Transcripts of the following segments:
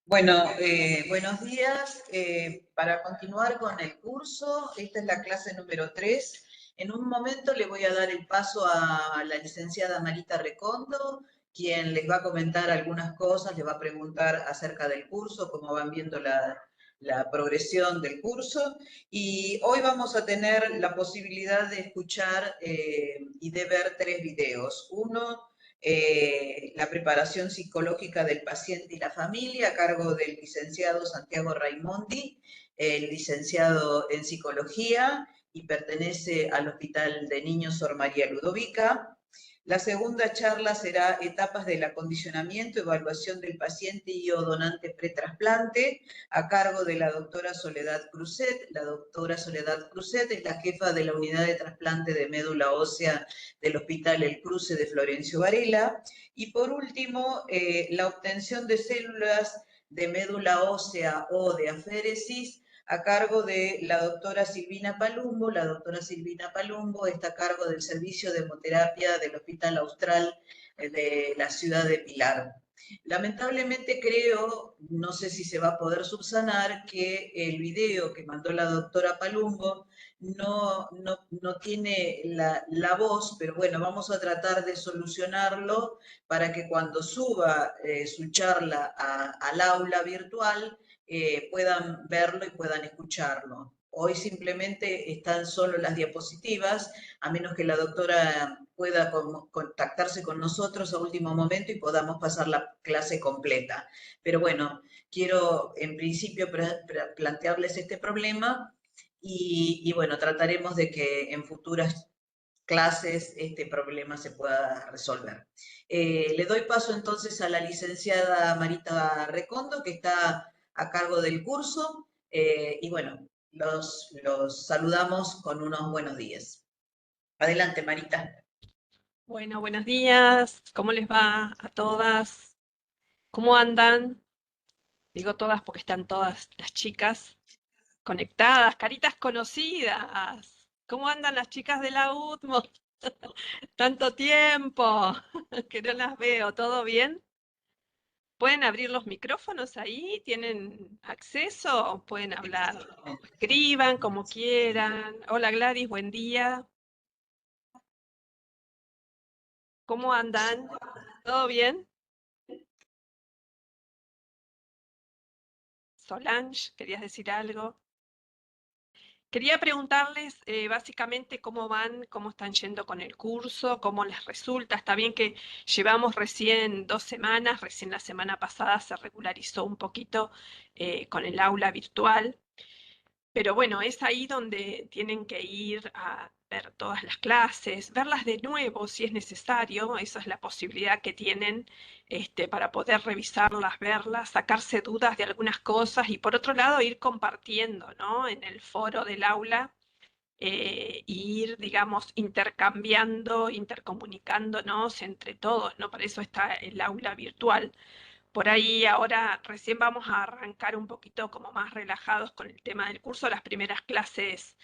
Bueno, buenos días. Para continuar con el curso, esta es la clase número 3. En un momento le voy a dar el paso a la licenciada Marita Recondo, quien les va a comentar algunas cosas, les va a preguntar acerca del curso, cómo van viendo la progresión del curso. Y hoy vamos a tener la posibilidad de escuchar y de ver 3 videos. Uno, la preparación psicológica del paciente y la familia a cargo del licenciado Santiago Raimondi, el licenciado en psicología y pertenece al Hospital de Niños Sor María Ludovica. La segunda charla será etapas del acondicionamiento, evaluación del paciente y o donante pretrasplante, a cargo de la doctora Soledad Cruzet. La doctora Soledad Cruzet es la jefa de la unidad de trasplante de médula ósea del Hospital El Cruce de Florencio Varela. Y por último, la obtención de células de médula ósea o de aféresis a cargo de la doctora Silvina Palumbo. La doctora Silvina Palumbo está a cargo del servicio de hemoterapia del Hospital Austral de la ciudad de Pilar. Lamentablemente creo, no sé si se va a poder subsanar, que el video que mandó la doctora Palumbo no tiene la voz, pero bueno, vamos a tratar de solucionarlo para que cuando suba su charla al aula virtual puedan verlo y puedan escucharlo. Hoy simplemente están solo las diapositivas, a menos que la doctora pueda contactarse con nosotros a último momento y podamos pasar la clase completa. Pero bueno, quiero en principio plantearles este problema y bueno, trataremos de que en futuras clases este problema se pueda resolver. Le doy paso entonces a la licenciada Marita Recondo, que está a cargo del curso, y bueno, los saludamos con unos buenos días. Adelante, Marita. Bueno, buenos días. ¿Cómo les va a todas? ¿Cómo andan? Digo todas porque están todas las chicas conectadas, caritas conocidas. ¿Cómo andan las chicas de la UTMO? Tanto tiempo que no las veo. ¿Todo bien? ¿Pueden abrir los micrófonos ahí? ¿Tienen acceso? ¿Pueden hablar? Escriban como quieran. Hola Gladys, buen día. ¿Cómo andan? ¿Todo bien? Solange, ¿querías decir algo? Quería preguntarles básicamente cómo van, cómo están yendo con el curso, cómo les resulta. Está bien que llevamos recién 2 semanas, recién la semana pasada se regularizó un poquito con el aula virtual. Pero bueno, es ahí donde tienen que ir a ver todas las clases, verlas de nuevo si es necesario, esa es la posibilidad que tienen para poder revisarlas, verlas, sacarse dudas de algunas cosas y por otro lado ir compartiendo, ¿no? En el foro del aula, ir, digamos, intercambiando, intercomunicándonos entre todos, ¿no? Para eso está el aula virtual. Por ahí ahora recién vamos a arrancar un poquito como más relajados con el tema del curso. Las primeras clases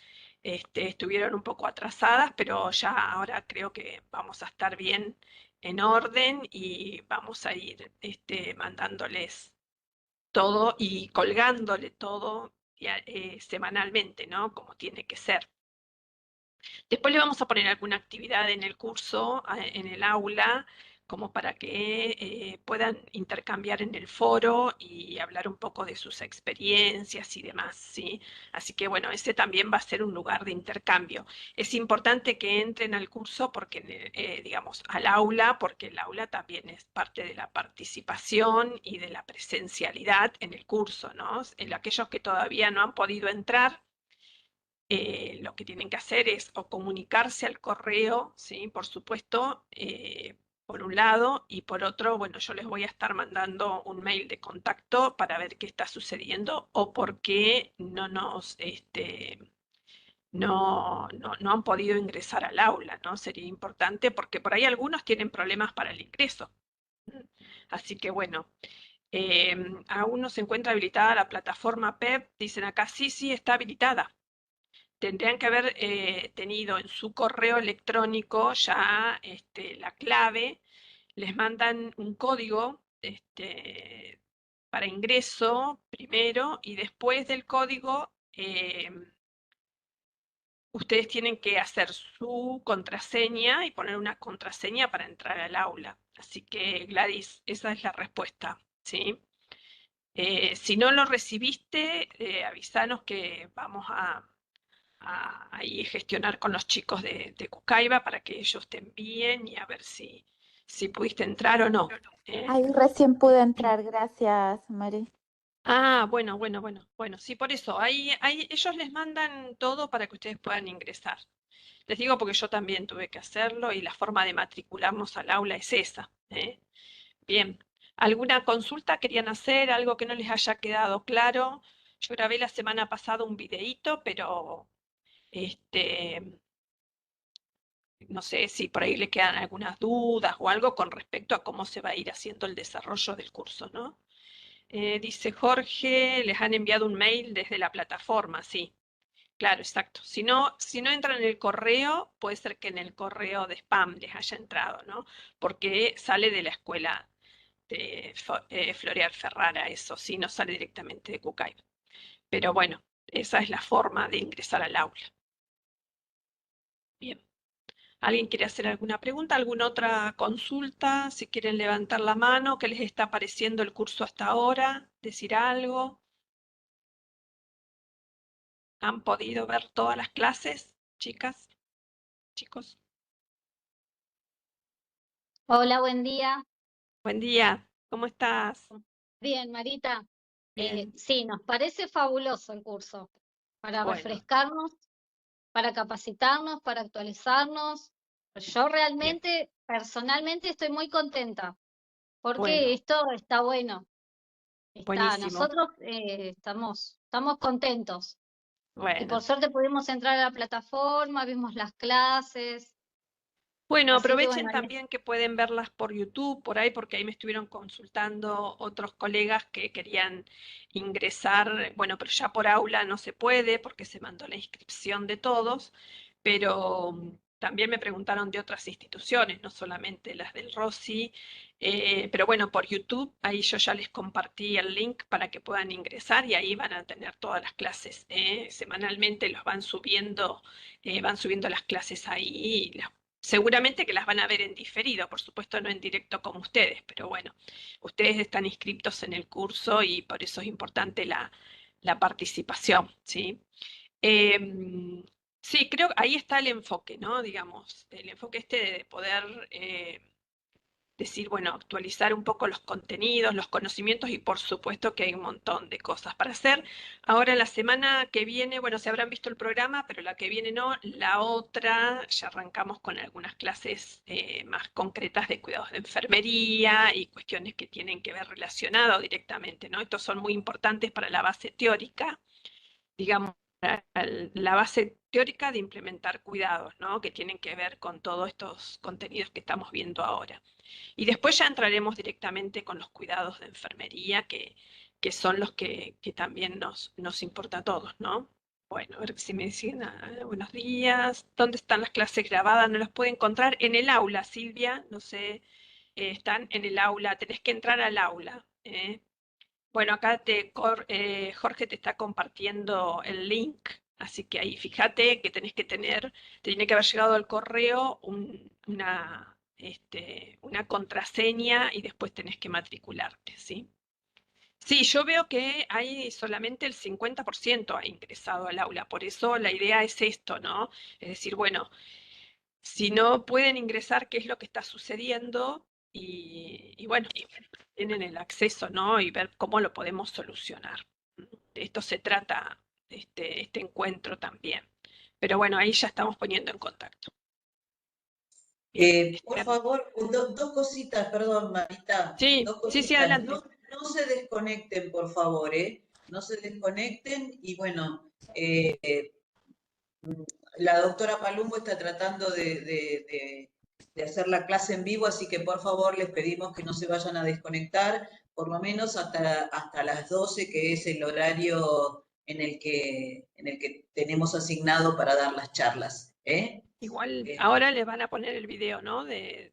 estuvieron un poco atrasadas, pero ya ahora creo que vamos a estar bien en orden y vamos a ir mandándoles todo y colgándole todo semanalmente, ¿no? Como tiene que ser. Después le vamos a poner alguna actividad en el curso, en el aula, como para que puedan intercambiar en el foro y hablar un poco de sus experiencias y demás, ¿sí? Así que bueno, ese también va a ser un lugar de intercambio. Es importante que entren al curso porque, digamos, al aula, porque el aula también es parte de la participación y de la presencialidad en el curso, ¿no? En aquellos que todavía no han podido entrar, lo que tienen que hacer es o comunicarse al correo, ¿sí? Por supuesto, por un lado, y por otro, bueno, yo les voy a estar mandando un mail de contacto para ver qué está sucediendo o por qué no han podido ingresar al aula, ¿no? Sería importante porque por ahí algunos tienen problemas para el ingreso. Así que bueno, aún no se encuentra habilitada la plataforma PEP, dicen acá, sí, sí, está habilitada. Tendrían que haber tenido en su correo electrónico ya la clave, les mandan un código para ingreso primero y después del código ustedes tienen que hacer su contraseña y poner una contraseña para entrar al aula. Así que, Gladys, esa es la respuesta, ¿sí? Si no lo recibiste, avísanos que vamos a ahí gestionar con los chicos de Cucaiba para que ellos te envíen y a ver si pudiste entrar o no. Ahí recién pude entrar, gracias, Mari. Ah, bueno, sí, por eso, ahí ellos les mandan todo para que ustedes puedan ingresar. Les digo porque yo también tuve que hacerlo y la forma de matricularnos al aula es esa. Bien, ¿alguna consulta querían hacer? ¿Algo que no les haya quedado claro? Yo grabé la semana pasada un videíto, pero no sé si por ahí le quedan algunas dudas o algo con respecto a cómo se va a ir haciendo el desarrollo del curso, ¿no? Dice Jorge, les han enviado un mail desde la plataforma, sí. Claro, exacto. Si no entran en el correo, puede ser que en el correo de spam les haya entrado, ¿no? Porque sale de la escuela de Floreal Ferrara, eso sí, no sale directamente de Cucay. Pero bueno, esa es la forma de ingresar al aula. Bien. ¿Alguien quiere hacer alguna pregunta? ¿Alguna otra consulta? Si quieren levantar la mano, ¿qué les está pareciendo el curso hasta ahora? ¿Decir algo? ¿Han podido ver todas las clases, chicas, chicos? Hola, buen día. Buen día, ¿cómo estás? Bien, Marita. Bien, Sí, nos parece fabuloso el curso para bueno, refrescarnos, para capacitarnos, para actualizarnos. Yo bien, realmente, personalmente, estoy muy contenta porque bueno, esto está bueno. buenísimo. Nosotros estamos contentos. Y por Bueno. suerte pudimos entrar a la plataforma, vimos las clases. Bueno, Así que aprovechen bueno, también que pueden verlas por YouTube, por ahí, porque ahí me estuvieron consultando otros colegas que querían ingresar, bueno, pero ya por aula no se puede porque se mandó la inscripción de todos, pero también me preguntaron de otras instituciones, no solamente las del Rossi, pero bueno, por YouTube, ahí yo ya les compartí el link para que puedan ingresar y ahí van a tener todas las clases, semanalmente los van subiendo las clases ahí y seguramente que las van a ver en diferido, por supuesto no en directo como ustedes, pero bueno, ustedes están inscriptos en el curso y por eso es importante la participación, ¿sí? Sí, creo que ahí está el enfoque, ¿no? Digamos, el enfoque de poder decir, bueno, actualizar un poco los contenidos, los conocimientos y por supuesto que hay un montón de cosas para hacer. Ahora la semana que viene, bueno, se habrán visto el programa, pero la que viene no, la otra ya arrancamos con algunas clases más concretas de cuidados de enfermería y cuestiones que tienen que ver relacionado directamente, ¿no? Estos son muy importantes para la base teórica, digamos, la base teórica de implementar cuidados, ¿no? Que tienen que ver con todos estos contenidos que estamos viendo ahora. Y después ya entraremos directamente con los cuidados de enfermería, que son los que también nos importa a todos, ¿no? Bueno, a ver si me dicen, buenos días, ¿dónde están las clases grabadas? No las puedo encontrar en el aula, Silvia, no sé, están en el aula, tenés que entrar al aula. Bueno, acá Jorge te está compartiendo el link, así que ahí fíjate que tenés que tener, te tiene que haber llegado al correo una contraseña y después tenés que matricularte, ¿sí? Sí, yo veo que hay solamente el 50% ha ingresado al aula, por eso la idea es esto, ¿no? Es decir, bueno, si no pueden ingresar, ¿qué es lo que está sucediendo? Y bueno, tienen el acceso, ¿no? Y ver cómo lo podemos solucionar. De esto se trata este encuentro también. Pero bueno, ahí ya estamos poniendo en contacto. Bien, Por favor, dos cositas, perdón, Marita, sí, dos sí, cositas. adelante. No se desconecten, por favor, ¿eh? No se desconecten y bueno, la doctora Palumbo está tratando de hacer la clase en vivo, así que por favor les pedimos que no se vayan a desconectar, por lo menos hasta las 12, que es el horario en el que tenemos asignado para dar las charlas. Igual Eh, ahora le van a poner el video, ¿no? Viene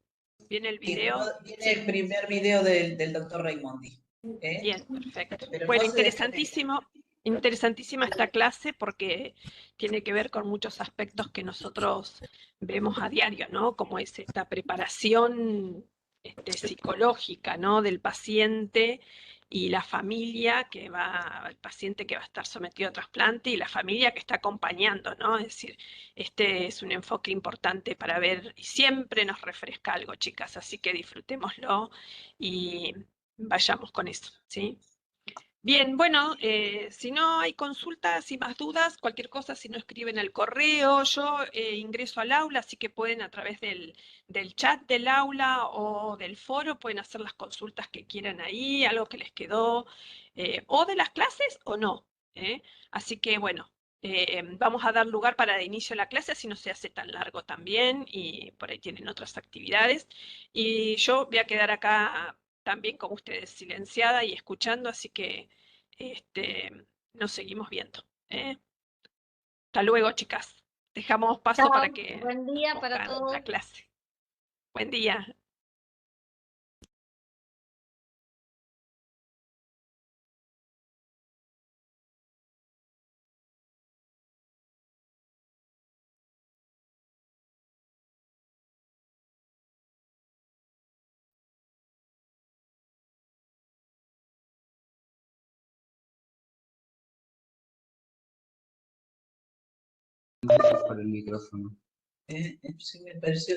el sí, video. viene Sí, el primer video del doctor Raimondi. Bien, perfecto. Pero Bueno, no se desconecten. interesantísima esta clase porque tiene que ver con muchos aspectos que nosotros vemos a diario, ¿no? Como es esta preparación psicológica, ¿no? Del paciente y la familia que va, el paciente que va a estar sometido a trasplante y la familia que está acompañando, ¿no? Es decir, este es un enfoque importante para ver y siempre nos refresca algo, chicas, así que disfrutémoslo y vayamos con eso, ¿sí? Bien, bueno, si no hay consultas y más dudas, cualquier cosa, si no escriben al correo, yo ingreso al aula, así que pueden a través del chat del aula o del foro, pueden hacer las consultas que quieran ahí, algo que les quedó, o de las clases o no. ¿Eh? Así que bueno, vamos a dar lugar para el inicio de la clase, así no se hace tan largo también y por ahí tienen otras actividades. Y yo voy a quedar acá también como ustedes, silenciada y escuchando, así que nos seguimos viendo. ¿Eh? Hasta luego, chicas. Dejamos paso para Chao, que buen nos día para pongan todos. la clase. Buen día. Por el micrófono. Sí, me pareció,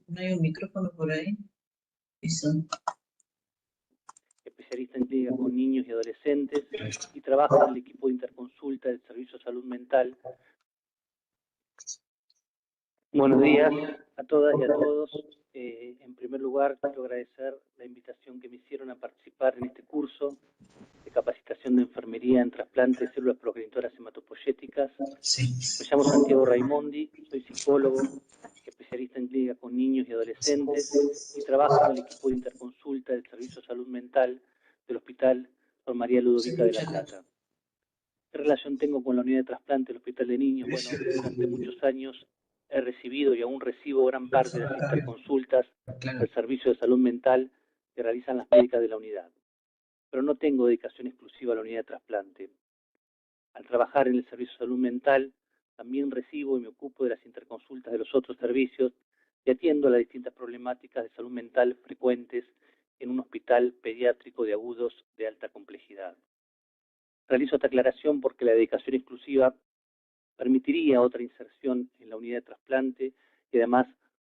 ¿no hay un micrófono por ahí? Eso. Especialista en clínica con niños y adolescentes y trabajo en el equipo de interconsulta del Servicio de Salud Mental. Buenos días a todas y a todos. En primer lugar, quiero agradecer la invitación que me hicieron a participar en este curso de capacitación de enfermería en trasplante de células progenitoras hematopoyéticas. Sí. Me llamo Santiago Raimondi, soy psicólogo, especialista en clínica con niños y adolescentes y trabajo en el equipo de interconsulta del Servicio de Salud Mental del Hospital Sor María Ludovica de La Plata. ¿Qué relación tengo con la unidad de trasplante del Hospital de Niños? Bueno, durante muchos años he recibido y aún recibo gran parte de las interconsultas del Servicio de Salud Mental que realizan las médicas de la unidad. Pero no tengo dedicación exclusiva a la unidad de trasplante. Al trabajar en el Servicio de Salud Mental, también recibo y me ocupo de las interconsultas de los otros servicios y atiendo a las distintas problemáticas de salud mental frecuentes en un hospital pediátrico de agudos de alta complejidad. Realizo esta aclaración porque la dedicación exclusiva permitiría otra inserción en la unidad de trasplante y además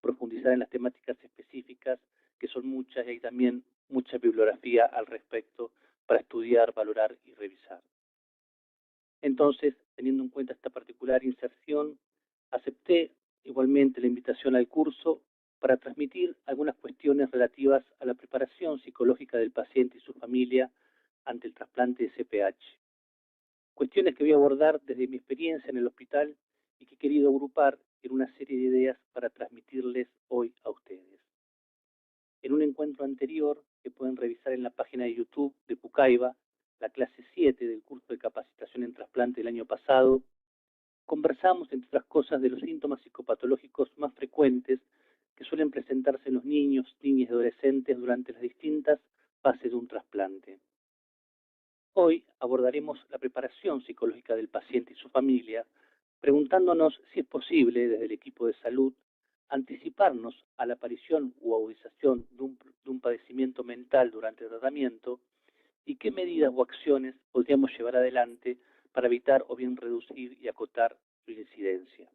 profundizar en las temáticas específicas, que son muchas y hay también mucha bibliografía al respecto para estudiar, valorar y revisar. Entonces, teniendo en cuenta esta particular inserción, acepté igualmente la invitación al curso para transmitir algunas cuestiones relativas a la preparación psicológica del paciente y su familia ante el trasplante de CPH. Cuestiones que voy a abordar desde mi experiencia en el hospital y que he querido agrupar en una serie de ideas para transmitirles hoy a ustedes. En un encuentro anterior, que pueden revisar en la página de YouTube de Pucaiba, la clase 7 del curso de capacitación en trasplante del año pasado, conversamos, entre otras cosas, de los síntomas psicopatológicos más frecuentes que suelen presentarse en los niños, niñas y adolescentes durante las distintas fases de un trasplante. Hoy abordaremos la preparación psicológica del paciente y su familia, preguntándonos si es posible, desde el equipo de salud, anticiparnos a la aparición u agudización de un padecimiento mental durante el tratamiento y qué medidas o acciones podríamos llevar adelante para evitar o bien reducir y acotar su incidencia.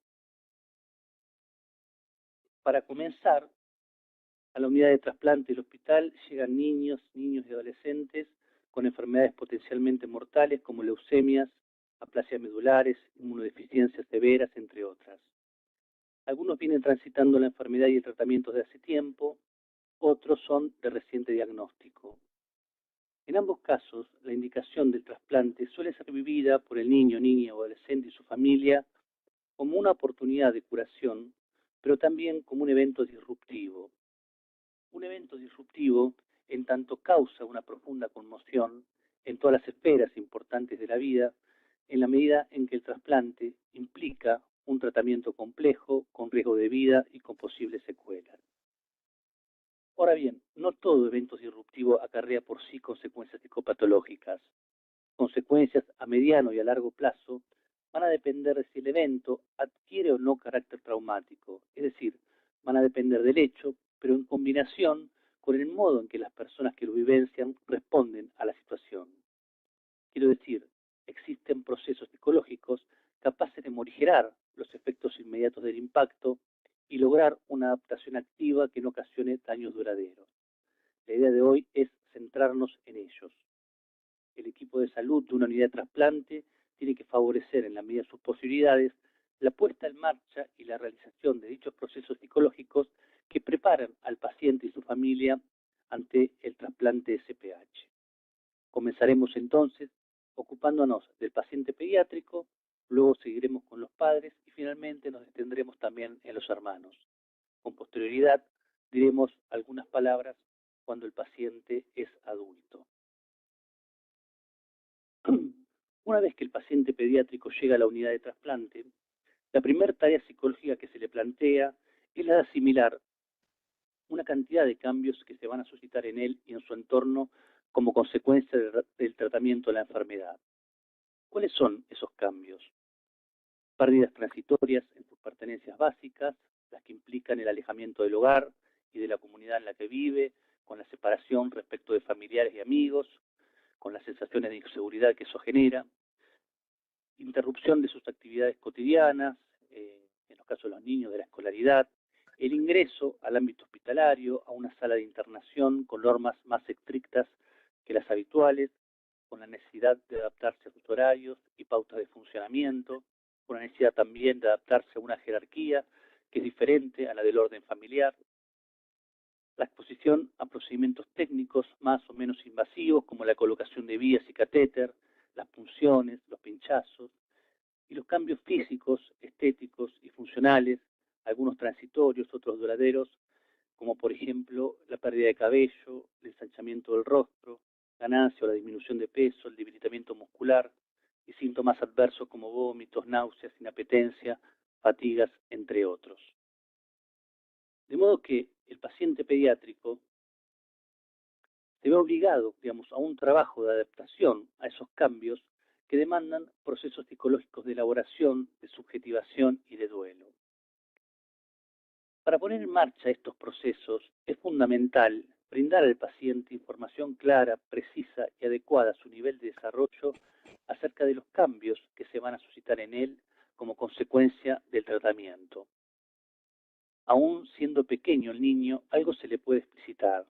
Para comenzar, a la unidad de trasplante del hospital llegan niños y adolescentes con enfermedades potencialmente mortales como leucemias, aplasias medulares, inmunodeficiencias severas, entre otras. Algunos vienen transitando la enfermedad y el tratamiento de hace tiempo, otros son de reciente diagnóstico. En ambos casos, la indicación del trasplante suele ser vivida por el niño, niña o adolescente y su familia como una oportunidad de curación, pero también como un evento disruptivo. Un evento disruptivo en tanto causa una profunda conmoción en todas las esferas importantes de la vida, en la medida en que el trasplante implica un tratamiento complejo, con riesgo de vida y con posibles secuelas. Ahora bien, no todo evento disruptivo acarrea por sí consecuencias psicopatológicas. Consecuencias a mediano y a largo plazo van a depender de si el evento adquiere o no carácter traumático, es decir, van a depender del hecho, pero en combinación con el modo en que las personas que lo vivencian responden a la situación. Quiero decir, existen procesos psicológicos capaces de morigerar los efectos inmediatos del impacto y lograr una adaptación activa que no ocasione daños duraderos. La idea de hoy es centrarnos en ellos. El equipo de salud de una unidad de trasplante tiene que favorecer, en la medida de sus posibilidades, la puesta en marcha y la realización de dichos procesos psicológicos que preparan al paciente y su familia ante el trasplante SPH. Comenzaremos entonces ocupándonos del paciente pediátrico, luego seguiremos con los padres y finalmente nos detendremos también en los hermanos. Con posterioridad diremos algunas palabras cuando el paciente es adulto. Una vez que el paciente pediátrico llega a la unidad de trasplante, la primera tarea psicológica que se le plantea es la de asimilar una cantidad de cambios que se van a suscitar en él y en su entorno como consecuencia del tratamiento de la enfermedad. ¿Cuáles son esos cambios? Pérdidas transitorias en sus pertenencias básicas, las que implican el alejamiento del hogar y de la comunidad en la que vive, con la separación respecto de familiares y amigos, con las sensaciones de inseguridad que eso genera, interrupción de sus actividades cotidianas, en los casos de los niños, de la escolaridad, el ingreso al ámbito hospitalario, a una sala de internación con normas más estrictas que las habituales, con la necesidad de adaptarse a sus horarios y pautas de funcionamiento, con la necesidad también de adaptarse a una jerarquía que es diferente a la del orden familiar, la exposición a procedimientos técnicos más o menos invasivos como la colocación de vías y catéter, las punciones, los pinchazos, y los cambios físicos, estéticos y funcionales, algunos transitorios, otros duraderos, como por ejemplo la pérdida de cabello, el ensanchamiento del rostro, ganancia o la disminución de peso, el debilitamiento muscular y síntomas adversos como vómitos, náuseas, inapetencia, fatigas, entre otros. De modo que el paciente pediátrico se ve obligado, a un trabajo de adaptación a esos cambios que demandan procesos psicológicos de elaboración, de subjetivación y de duelo. Para poner en marcha estos procesos es fundamental brindar al paciente información clara, precisa y adecuada a su nivel de desarrollo acerca de los cambios que se van a suscitar en él como consecuencia del tratamiento. Aún siendo pequeño el niño, algo se le puede explicitar,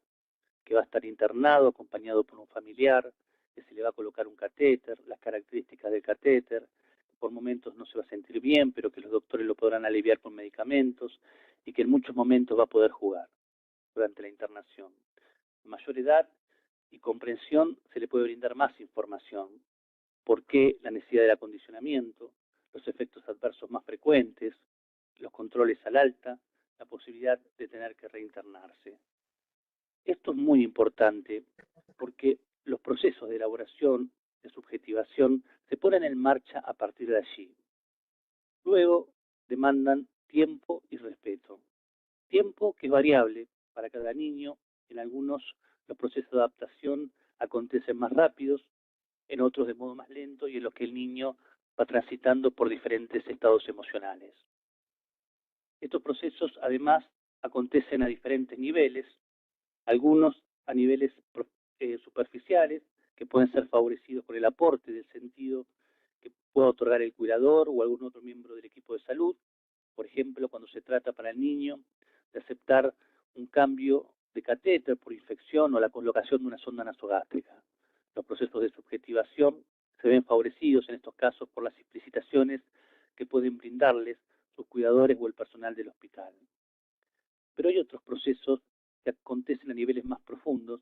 que va a estar internado acompañado por un familiar, que se le va a colocar un catéter, las características del catéter, que por momentos no se va a sentir bien, pero que los doctores lo podrán aliviar con medicamentos y que en muchos momentos va a poder jugar durante la internación. A mayor edad y comprensión se le puede brindar más información. ¿Por qué la necesidad del acondicionamiento, los efectos adversos más frecuentes, los controles al alta, la posibilidad de tener que reinternarse? Esto es muy importante porque los procesos de elaboración, de subjetivación, se ponen en marcha a partir de allí. Luego demandan tiempo y respeto. Tiempo que es variable para cada niño. En algunos los procesos de adaptación acontecen más rápidos, en otros de modo más lento y en los que el niño va transitando por diferentes estados emocionales. Estos procesos además acontecen a diferentes niveles, algunos a niveles superficiales, que pueden ser favorecidos por el aporte del sentido que pueda otorgar el cuidador o algún otro miembro del equipo de salud. Por ejemplo, cuando se trata para el niño de aceptar un cambio de catéter por infección o la colocación de una sonda nasogástrica. Los procesos de subjetivación se ven favorecidos en estos casos por las explicitaciones que pueden brindarles sus cuidadores o el personal del hospital. Pero hay otros procesos que acontecen a niveles más profundos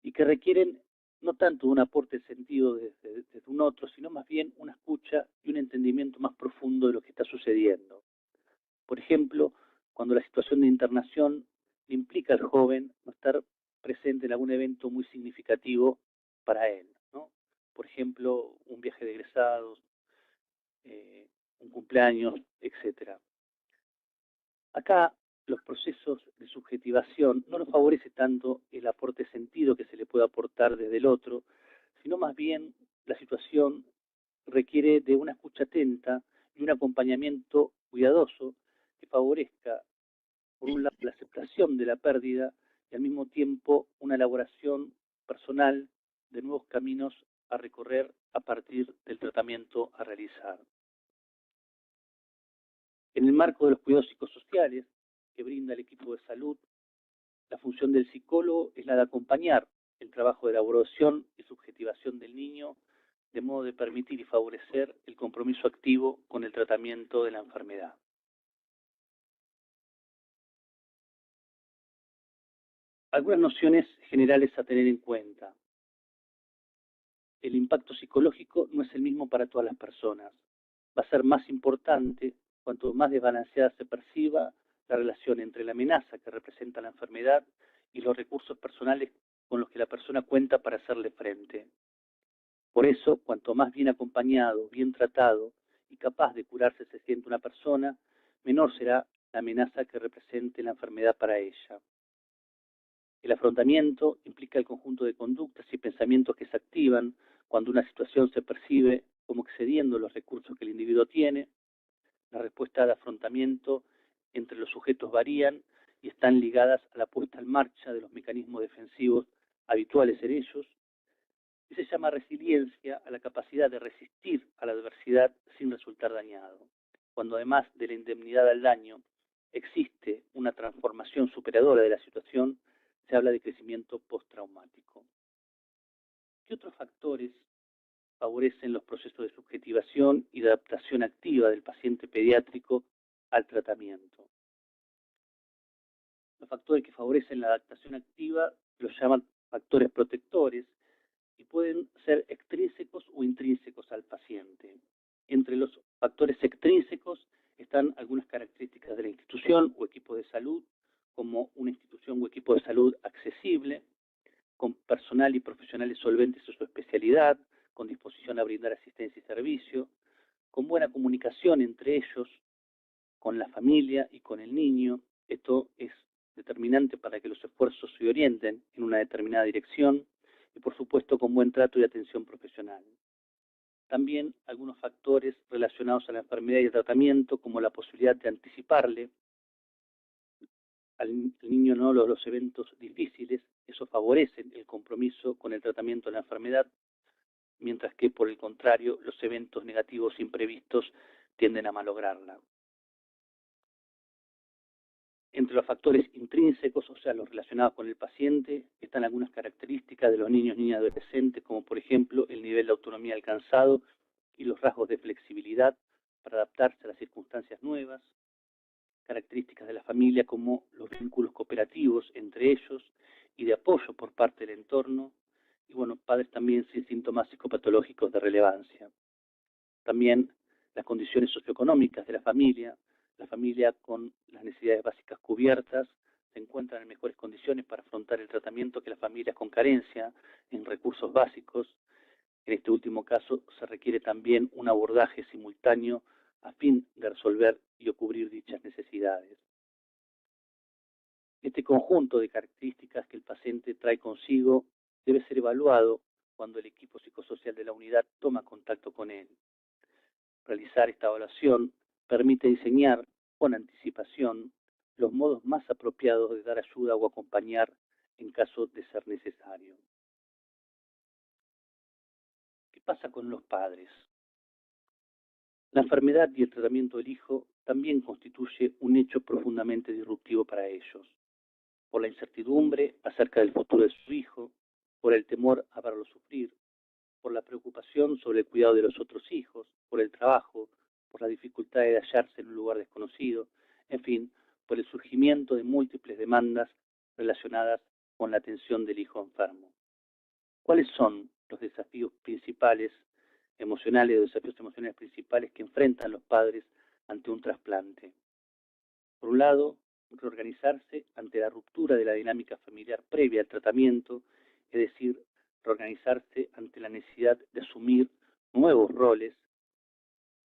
y que requieren no tanto un aporte de sentido desde un otro, sino más bien una escucha y un entendimiento más profundo de lo que está sucediendo. Por ejemplo, cuando la situación de internación le implica al joven no estar presente en algún evento muy significativo para él, ¿no? Por ejemplo, un viaje de egresados, un cumpleaños, etc. Acá los procesos de subjetivación no nos favorece tanto el aporte de sentido que se le puede aportar desde el otro, sino más bien la situación requiere de una escucha atenta y un acompañamiento cuidadoso que favorezca, por un lado, la aceptación de la pérdida y al mismo tiempo una elaboración personal de nuevos caminos a recorrer a partir del tratamiento a realizar. En el marco de los cuidados psicosociales que brinda el equipo de salud, la función del psicólogo es la de acompañar el trabajo de elaboración y subjetivación del niño, de modo de permitir y favorecer el compromiso activo con el tratamiento de la enfermedad. Algunas nociones generales a tener en cuenta. El impacto psicológico no es el mismo para todas las personas. Va a ser más importante cuanto más desbalanceada se perciba la relación entre la amenaza que representa la enfermedad y los recursos personales con los que la persona cuenta para hacerle frente. Por eso, cuanto más bien acompañado, bien tratado y capaz de curarse se siente una persona, menor será la amenaza que represente la enfermedad para ella. El afrontamiento implica el conjunto de conductas y pensamientos que se activan cuando una situación se percibe como excediendo los recursos que el individuo tiene. La respuesta de afrontamiento entre los sujetos varían y están ligadas a la puesta en marcha de los mecanismos defensivos habituales en ellos, y se llama resiliencia a la capacidad de resistir a la adversidad sin resultar dañado, cuando además de la indemnidad al daño existe una transformación superadora de la situación, se habla de crecimiento postraumático. ¿Qué otros factores favorecen los procesos de subjetivación y de adaptación activa del paciente pediátrico al tratamiento? Los factores que favorecen la adaptación activa los llaman factores protectores y pueden ser extrínsecos o intrínsecos al paciente. Entre los factores extrínsecos están algunas características de la institución o equipo de salud, como una institución o equipo de salud accesible, con personal y profesionales solventes en su especialidad, con disposición a brindar asistencia y servicio, con buena comunicación entre ellos, con la familia y con el niño. Esto es determinante para que los esfuerzos se orienten en una determinada dirección y, por supuesto, con buen trato y atención profesional. También algunos factores relacionados a la enfermedad y el tratamiento, como la posibilidad de anticiparle al niño los eventos difíciles, eso favorece el compromiso con el tratamiento de la enfermedad, mientras que, por el contrario, los eventos negativos imprevistos tienden a malograrla. Entre los factores intrínsecos, o sea, los relacionados con el paciente, están algunas características de los niños, niñas y adolescentes, como por ejemplo el nivel de autonomía alcanzado y los rasgos de flexibilidad para adaptarse a las circunstancias nuevas, características de la familia como los vínculos cooperativos entre ellos y de apoyo por parte del entorno, y bueno, padres también sin síntomas psicopatológicos de relevancia. También las condiciones socioeconómicas de la familia con las necesidades básicas cubiertas se encuentran en mejores condiciones para afrontar el tratamiento que las familias con carencia en recursos básicos. En este último caso se requiere también un abordaje simultáneo a fin de resolver y cubrir dichas necesidades. Este conjunto de características que el paciente trae consigo debe ser evaluado cuando el equipo psicosocial de la unidad toma contacto con él. Realizar esta evaluación permite diseñar con anticipación los modos más apropiados de dar ayuda o acompañar en caso de ser necesario. ¿Qué pasa con los padres? La enfermedad y el tratamiento del hijo también constituye un hecho profundamente disruptivo para ellos, por la incertidumbre acerca del futuro de su hijo, por el temor a verlo sufrir, por la preocupación sobre el cuidado de los otros hijos, por el trabajo, por la dificultad de hallarse en un lugar desconocido, en fin, por el surgimiento de múltiples demandas relacionadas con la atención del hijo enfermo. ¿Cuáles son los desafíos principales emocionales, los desafíos emocionales principales que enfrentan los padres ante un trasplante? Por un lado, reorganizarse ante la ruptura de la dinámica familiar previa al tratamiento, es decir, reorganizarse ante la necesidad de asumir nuevos roles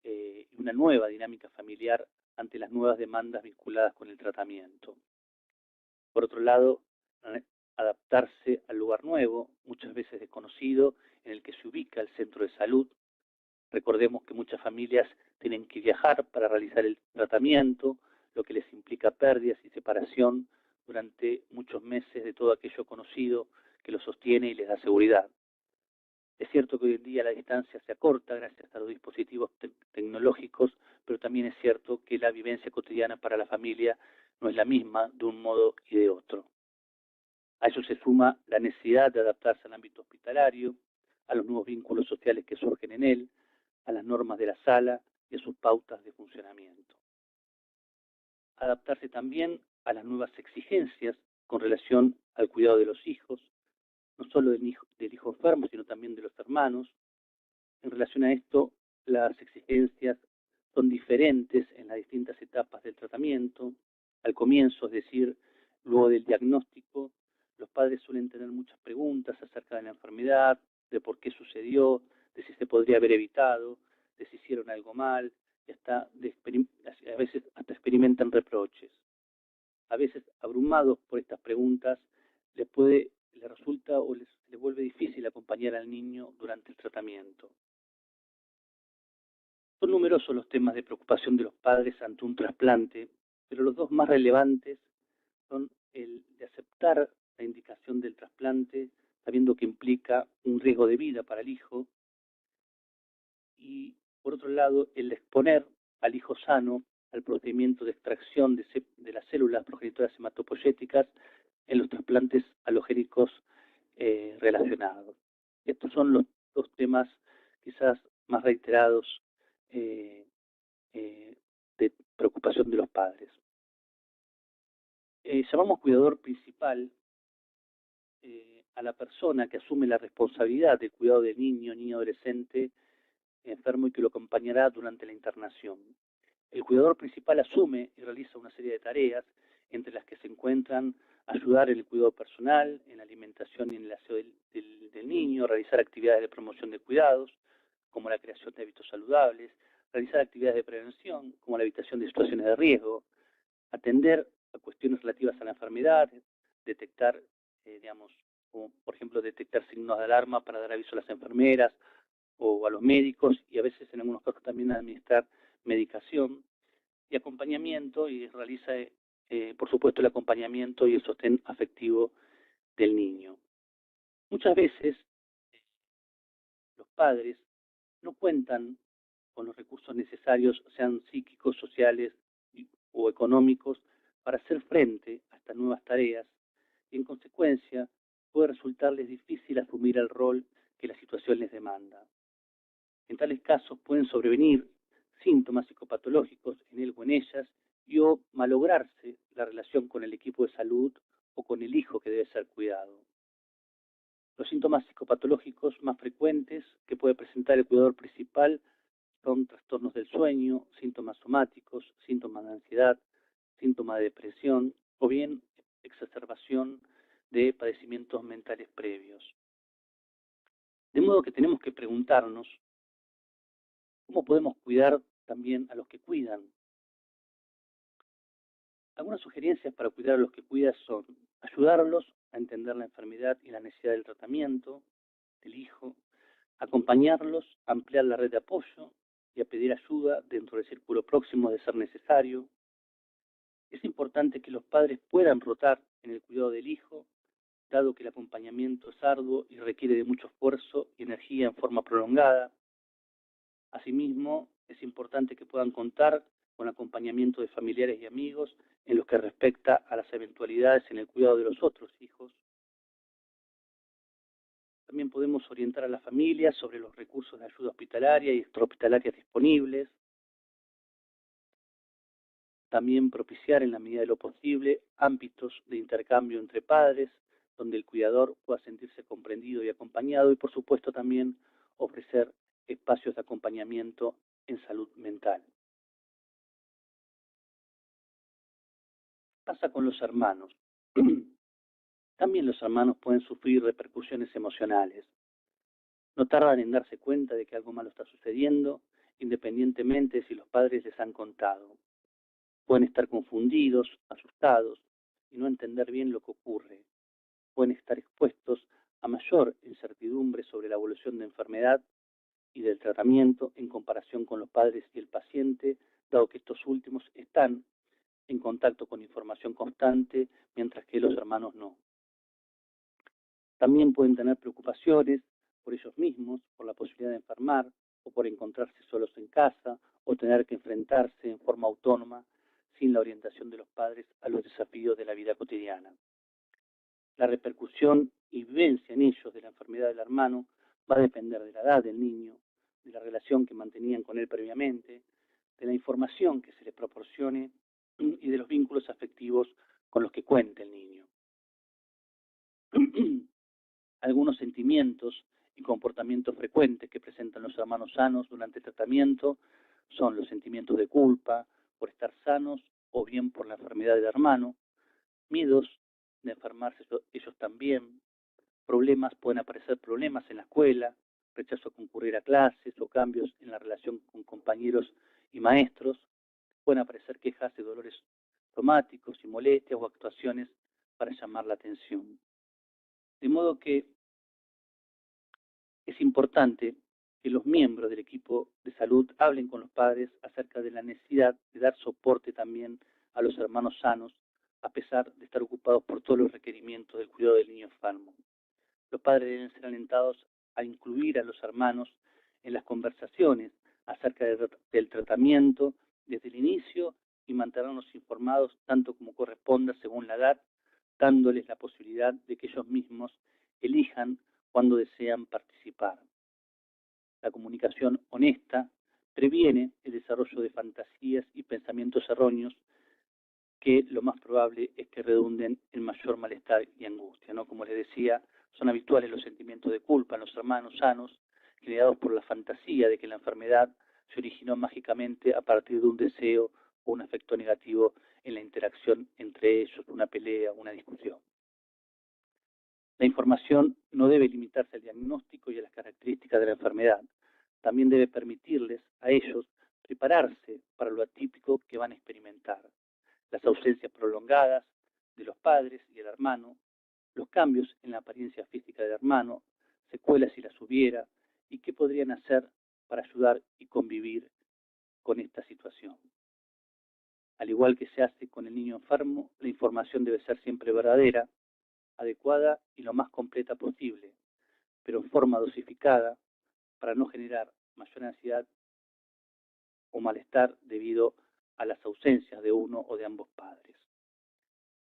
y una nueva dinámica familiar ante las nuevas demandas vinculadas con el tratamiento. Por otro lado, adaptarse al lugar nuevo, muchas veces desconocido, en el que se ubica el centro de salud. Recordemos que muchas familias tienen que viajar para realizar el tratamiento, lo que les implica pérdidas y separación durante muchos meses de todo aquello conocido que los sostiene y les da seguridad. Es cierto que hoy en día la distancia se acorta gracias a los dispositivos tecnológicos, pero también es cierto que la vivencia cotidiana para la familia no es la misma de un modo y de otro. A eso se suma la necesidad de adaptarse al ámbito hospitalario, a los nuevos vínculos sociales que surgen en él, a las normas de la sala y a sus pautas de funcionamiento. Adaptarse también a las nuevas exigencias con relación al cuidado de los hijos, no solo del hijo enfermo, sino también de los hermanos. En relación a esto, las exigencias son diferentes en las distintas etapas del tratamiento. Al comienzo, es decir, luego del diagnóstico, los padres suelen tener muchas preguntas acerca de la enfermedad, de por qué sucedió, de si se podría haber evitado, de si hicieron algo mal, y a veces hasta experimentan reproches. A veces, abrumados por estas preguntas, les resulta o les vuelve difícil acompañar al niño durante el tratamiento. Son numerosos los temas de preocupación de los padres ante un trasplante, pero los dos más relevantes son el de aceptar la indicación del trasplante, sabiendo que implica un riesgo de vida para el hijo, y por otro lado, el de exponer al hijo sano al procedimiento de extracción de las células progenitoras hematopoyéticas en los trasplantes alogénicos relacionados. Estos son los dos temas quizás más reiterados de preocupación de los padres. Llamamos cuidador principal a la persona que asume la responsabilidad del cuidado del niño adolescente enfermo y que lo acompañará durante la internación. El cuidador principal asume y realiza una serie de tareas, entre las que se encuentran ayudar en el cuidado personal, en la alimentación y en el aseo del niño, realizar actividades de promoción de cuidados, como la creación de hábitos saludables, realizar actividades de prevención, como la evitación de situaciones de riesgo, atender a cuestiones relativas a la enfermedad, detectar, como por ejemplo detectar signos de alarma para dar aviso a las enfermeras o a los médicos, y a veces en algunos casos también administrar medicación y acompañamiento, y realiza por supuesto el acompañamiento y el sostén afectivo del niño. Muchas veces los padres no cuentan con los recursos necesarios, sean psíquicos, sociales o económicos, para hacer frente a estas nuevas tareas, y en consecuencia puede resultarles difícil asumir el rol que la situación les demanda. En tales casos pueden sobrevenir síntomas psicopatológicos en él o en ellas, y o malograrse la relación con el equipo de salud o con el hijo que debe ser cuidado. Los síntomas psicopatológicos más frecuentes que puede presentar el cuidador principal son trastornos del sueño, síntomas somáticos, síntomas de ansiedad, síntomas de depresión o bien exacerbación de padecimientos mentales previos. De modo que tenemos que preguntarnos cómo podemos cuidar también a los que cuidan. Algunas sugerencias para cuidar a los que cuidan son ayudarlos a entender la enfermedad y la necesidad del tratamiento del hijo, acompañarlos a ampliar la red de apoyo y a pedir ayuda dentro del círculo próximo de ser necesario. Es importante que los padres puedan rotar en el cuidado del hijo, dado que el acompañamiento es arduo y requiere de mucho esfuerzo y energía en forma prolongada. Asimismo, es importante que puedan contar con acompañamiento de familiares y amigos en lo que respecta a las eventualidades en el cuidado de los otros hijos. También podemos orientar a las familias sobre los recursos de ayuda hospitalaria y extrahospitalaria disponibles. También propiciar en la medida de lo posible ámbitos de intercambio entre padres, donde el cuidador pueda sentirse comprendido y acompañado, y por supuesto también ofrecer espacios de acompañamiento en salud mental. ¿Qué pasa con los hermanos? También los hermanos pueden sufrir repercusiones emocionales. No tardan en darse cuenta de que algo malo está sucediendo, independientemente de si los padres les han contado. Pueden estar confundidos, asustados y no entender bien lo que ocurre. Pueden estar expuestos a mayor incertidumbre sobre la evolución de enfermedad y del tratamiento en comparación con los padres y el paciente, dado que estos últimos están en contacto con información constante, mientras que los hermanos no. También pueden tener preocupaciones por ellos mismos, por la posibilidad de enfermar, o por encontrarse solos en casa, o tener que enfrentarse en forma autónoma, sin la orientación de los padres, a los desafíos de la vida cotidiana. La repercusión y vivencia en ellos de la enfermedad del hermano va a depender de la edad del niño, de la relación que mantenían con él previamente, de la información que se les proporcione y de los vínculos afectivos con los que cuente el niño. Algunos sentimientos y comportamientos frecuentes que presentan los hermanos sanos durante el tratamiento son los sentimientos de culpa por estar sanos o bien por la enfermedad del hermano, miedos de enfermarse ellos también, pueden aparecer problemas en la escuela, rechazo a concurrir a clases o cambios en la relación con compañeros y maestros, pueden aparecer quejas de dolores somáticos y molestias o actuaciones para llamar la atención. De modo que es importante que los miembros del equipo de salud hablen con los padres acerca de la necesidad de dar soporte también a los hermanos sanos, a pesar de estar ocupados por todos los requerimientos del cuidado del niño enfermo. Los padres deben ser alentados a incluir a los hermanos en las conversaciones acerca del tratamiento desde el inicio y mantenerlos informados tanto como corresponda según la edad, dándoles la posibilidad de que ellos mismos elijan cuando desean participar. La comunicación honesta previene el desarrollo de fantasías y pensamientos erróneos que lo más probable es que redunden en mayor malestar y angustia, ¿no? Como les decía, son habituales los sentimientos de culpa en los hermanos sanos, generados por la fantasía de que la enfermedad se originó mágicamente a partir de un deseo o un afecto negativo en la interacción entre ellos, una pelea, una discusión. La información no debe limitarse al diagnóstico y a las características de la enfermedad. También debe permitirles a ellos prepararse para lo atípico que van a experimentar. Las ausencias prolongadas de los padres y el hermano, los cambios en la apariencia física del hermano, secuelas si las hubiera, y qué podrían hacer para ayudar y convivir con esta situación. Al igual que se hace con el niño enfermo, la información debe ser siempre verdadera, adecuada y lo más completa posible, pero en forma dosificada para no generar mayor ansiedad o malestar debido a las ausencias de uno o de ambos padres.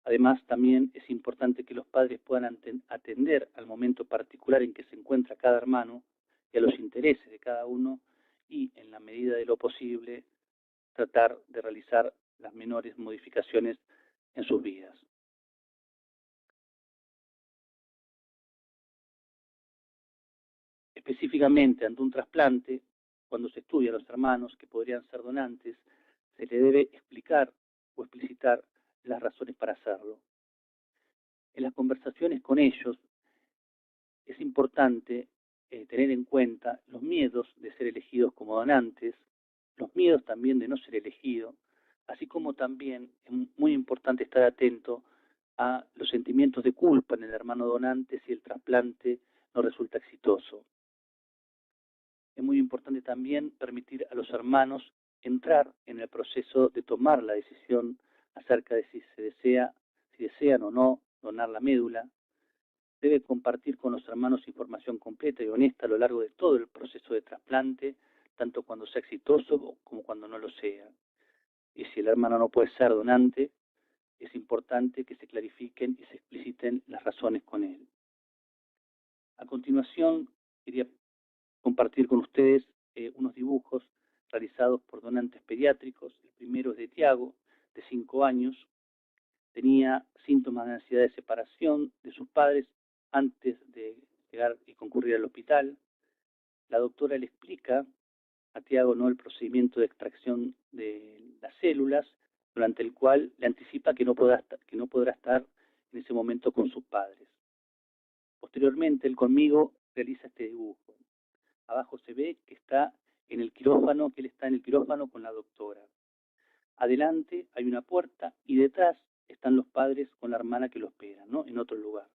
Además, también es importante que los padres puedan atender al momento particular en que se encuentra cada hermano y a los intereses de cada uno y, en la medida de lo posible, tratar de realizar las menores modificaciones en sus vidas. Específicamente, ante un trasplante, cuando se estudia a los hermanos que podrían ser donantes, se le debe explicar o explicitar las razones para hacerlo. En las conversaciones con ellos es importante tener en cuenta los miedos de ser elegidos como donantes, los miedos también de no ser elegido, así como también es muy importante estar atento a los sentimientos de culpa en el hermano donante si el trasplante no resulta exitoso. Es muy importante también permitir a los hermanos entrar en el proceso de tomar la decisión acerca de si desean o no donar la médula. Debe compartir con los hermanos información completa y honesta a lo largo de todo el proceso de trasplante, tanto cuando sea exitoso como cuando no lo sea. Y si el hermano no puede ser donante, es importante que se clarifiquen y se expliciten las razones con él. A continuación, quería compartir con ustedes unos dibujos realizados por donantes pediátricos. El primero es de Tiago, de 5 años. Tenía síntomas de ansiedad de separación de sus padres antes de llegar y concurrir al hospital. La doctora le explica a Tiago el procedimiento de extracción de las células, durante el cual le anticipa que no podrá estar en ese momento con sus padres. Posteriormente, él conmigo realiza este dibujo. Abajo se ve que está en el quirófano, que él está en el quirófano con la doctora. Adelante hay una puerta y detrás están los padres con la hermana que lo esperan, ¿no? En otro lugar.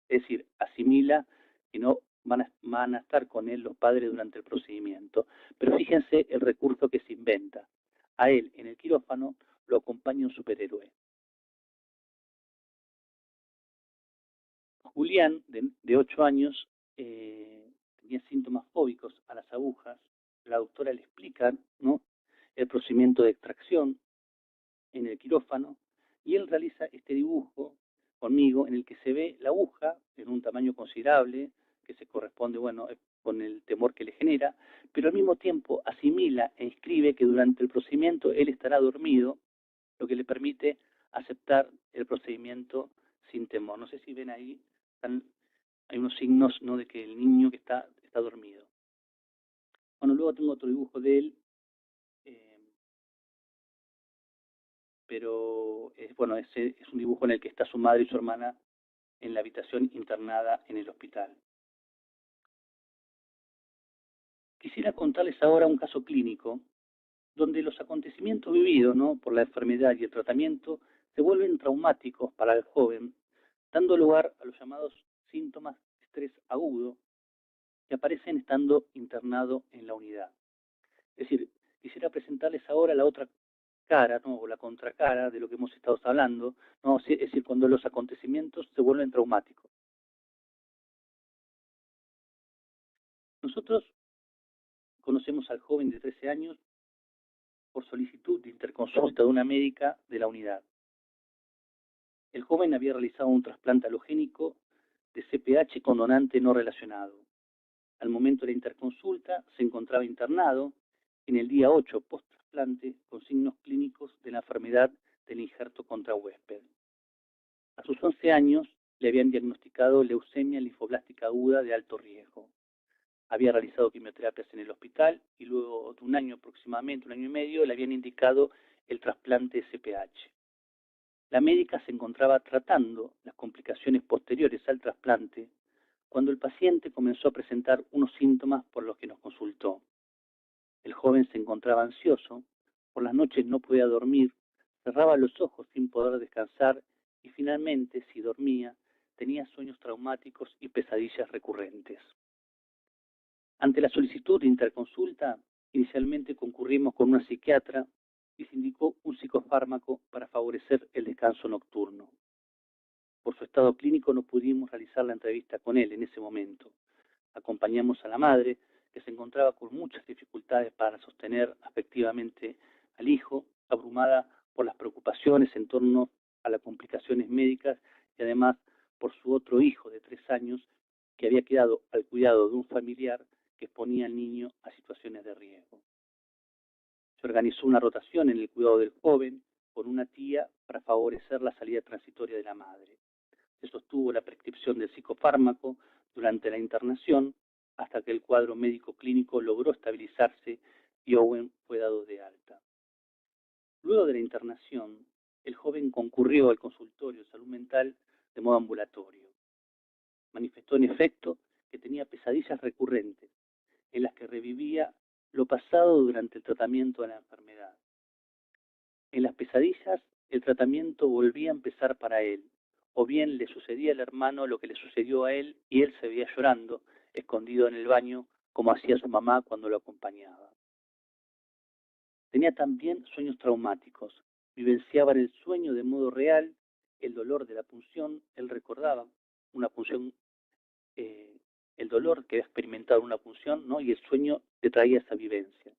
Es decir, asimila que no van a estar con él los padres durante el procedimiento. Pero fíjense el recurso que se inventa. A él, en el quirófano, lo acompaña un superhéroe. Julián, de 8 años, tenía síntomas fóbicos a las agujas. La doctora le explica, ¿no?, el procedimiento de extracción en el quirófano y él realiza este dibujo conmigo en el que se ve la aguja en un tamaño considerable que se corresponde, bueno, con el temor que le genera, pero al mismo tiempo asimila e inscribe que durante el procedimiento él estará dormido, lo que le permite aceptar el procedimiento sin temor. No sé si ven ahí, hay unos signos, ¿no?, de que el niño que está dormido. Bueno, luego tengo otro dibujo de él, pero bueno, ese es un dibujo en el que está su madre y su hermana en la habitación internada en el hospital. Quisiera contarles ahora un caso clínico donde los acontecimientos vividos, ¿no?, por la enfermedad y el tratamiento se vuelven traumáticos para el joven, dando lugar a los llamados síntomas de estrés agudo que aparecen estando internado en la unidad. Es decir, quisiera presentarles ahora la otra cara, ¿no?, o la contracara de lo que hemos estado hablando, ¿no?, es decir, cuando los acontecimientos se vuelven traumáticos. Nosotros conocemos al joven de 13 años por solicitud de interconsulta de una médica de la unidad. El joven había realizado un trasplante halogénico de CPH con donante no relacionado. Al momento de la interconsulta se encontraba internado en el día 8 post-trasplante con signos clínicos de la enfermedad del injerto contrahuésped. A sus 11 años le habían diagnosticado leucemia linfoblástica aguda de alto riesgo. Había realizado quimioterapias en el hospital y luego de un año aproximadamente, 1 año y medio, le habían indicado el trasplante de CPH. La médica se encontraba tratando las complicaciones posteriores al trasplante cuando el paciente comenzó a presentar unos síntomas por los que nos consultó. El joven se encontraba ansioso, por las noches no podía dormir, cerraba los ojos sin poder descansar y finalmente, si dormía, tenía sueños traumáticos y pesadillas recurrentes. Ante la solicitud de interconsulta, inicialmente concurrimos con una psiquiatra y se indicó un psicofármaco para favorecer el descanso nocturno. Por su estado clínico no pudimos realizar la entrevista con él en ese momento. Acompañamos a la madre, que se encontraba con muchas dificultades para sostener afectivamente al hijo, abrumada por las preocupaciones en torno a las complicaciones médicas y además por su otro hijo de 3 años que había quedado al cuidado de un familiar que exponía al niño a situaciones de riesgo. Se organizó una rotación en el cuidado del joven con una tía para favorecer la salida transitoria de la madre. Se sostuvo la prescripción del psicofármaco durante la internación hasta que el cuadro médico clínico logró estabilizarse y Owen fue dado de alta. Luego de la internación, el joven concurrió al consultorio de salud mental de modo ambulatorio. Manifestó en efecto que tenía pesadillas recurrentes en las que revivía lo pasado durante el tratamiento de la enfermedad. En las pesadillas, el tratamiento volvía a empezar para él, o bien le sucedía al hermano lo que le sucedió a él y él se veía llorando, escondido en el baño, como hacía su mamá cuando lo acompañaba. Tenía también sueños traumáticos. Vivenciaba en el sueño de modo real el dolor de la punción. Él recordaba una punción, el dolor que había experimentado en una punción, ¿no?, y el sueño le traía esa vivencia.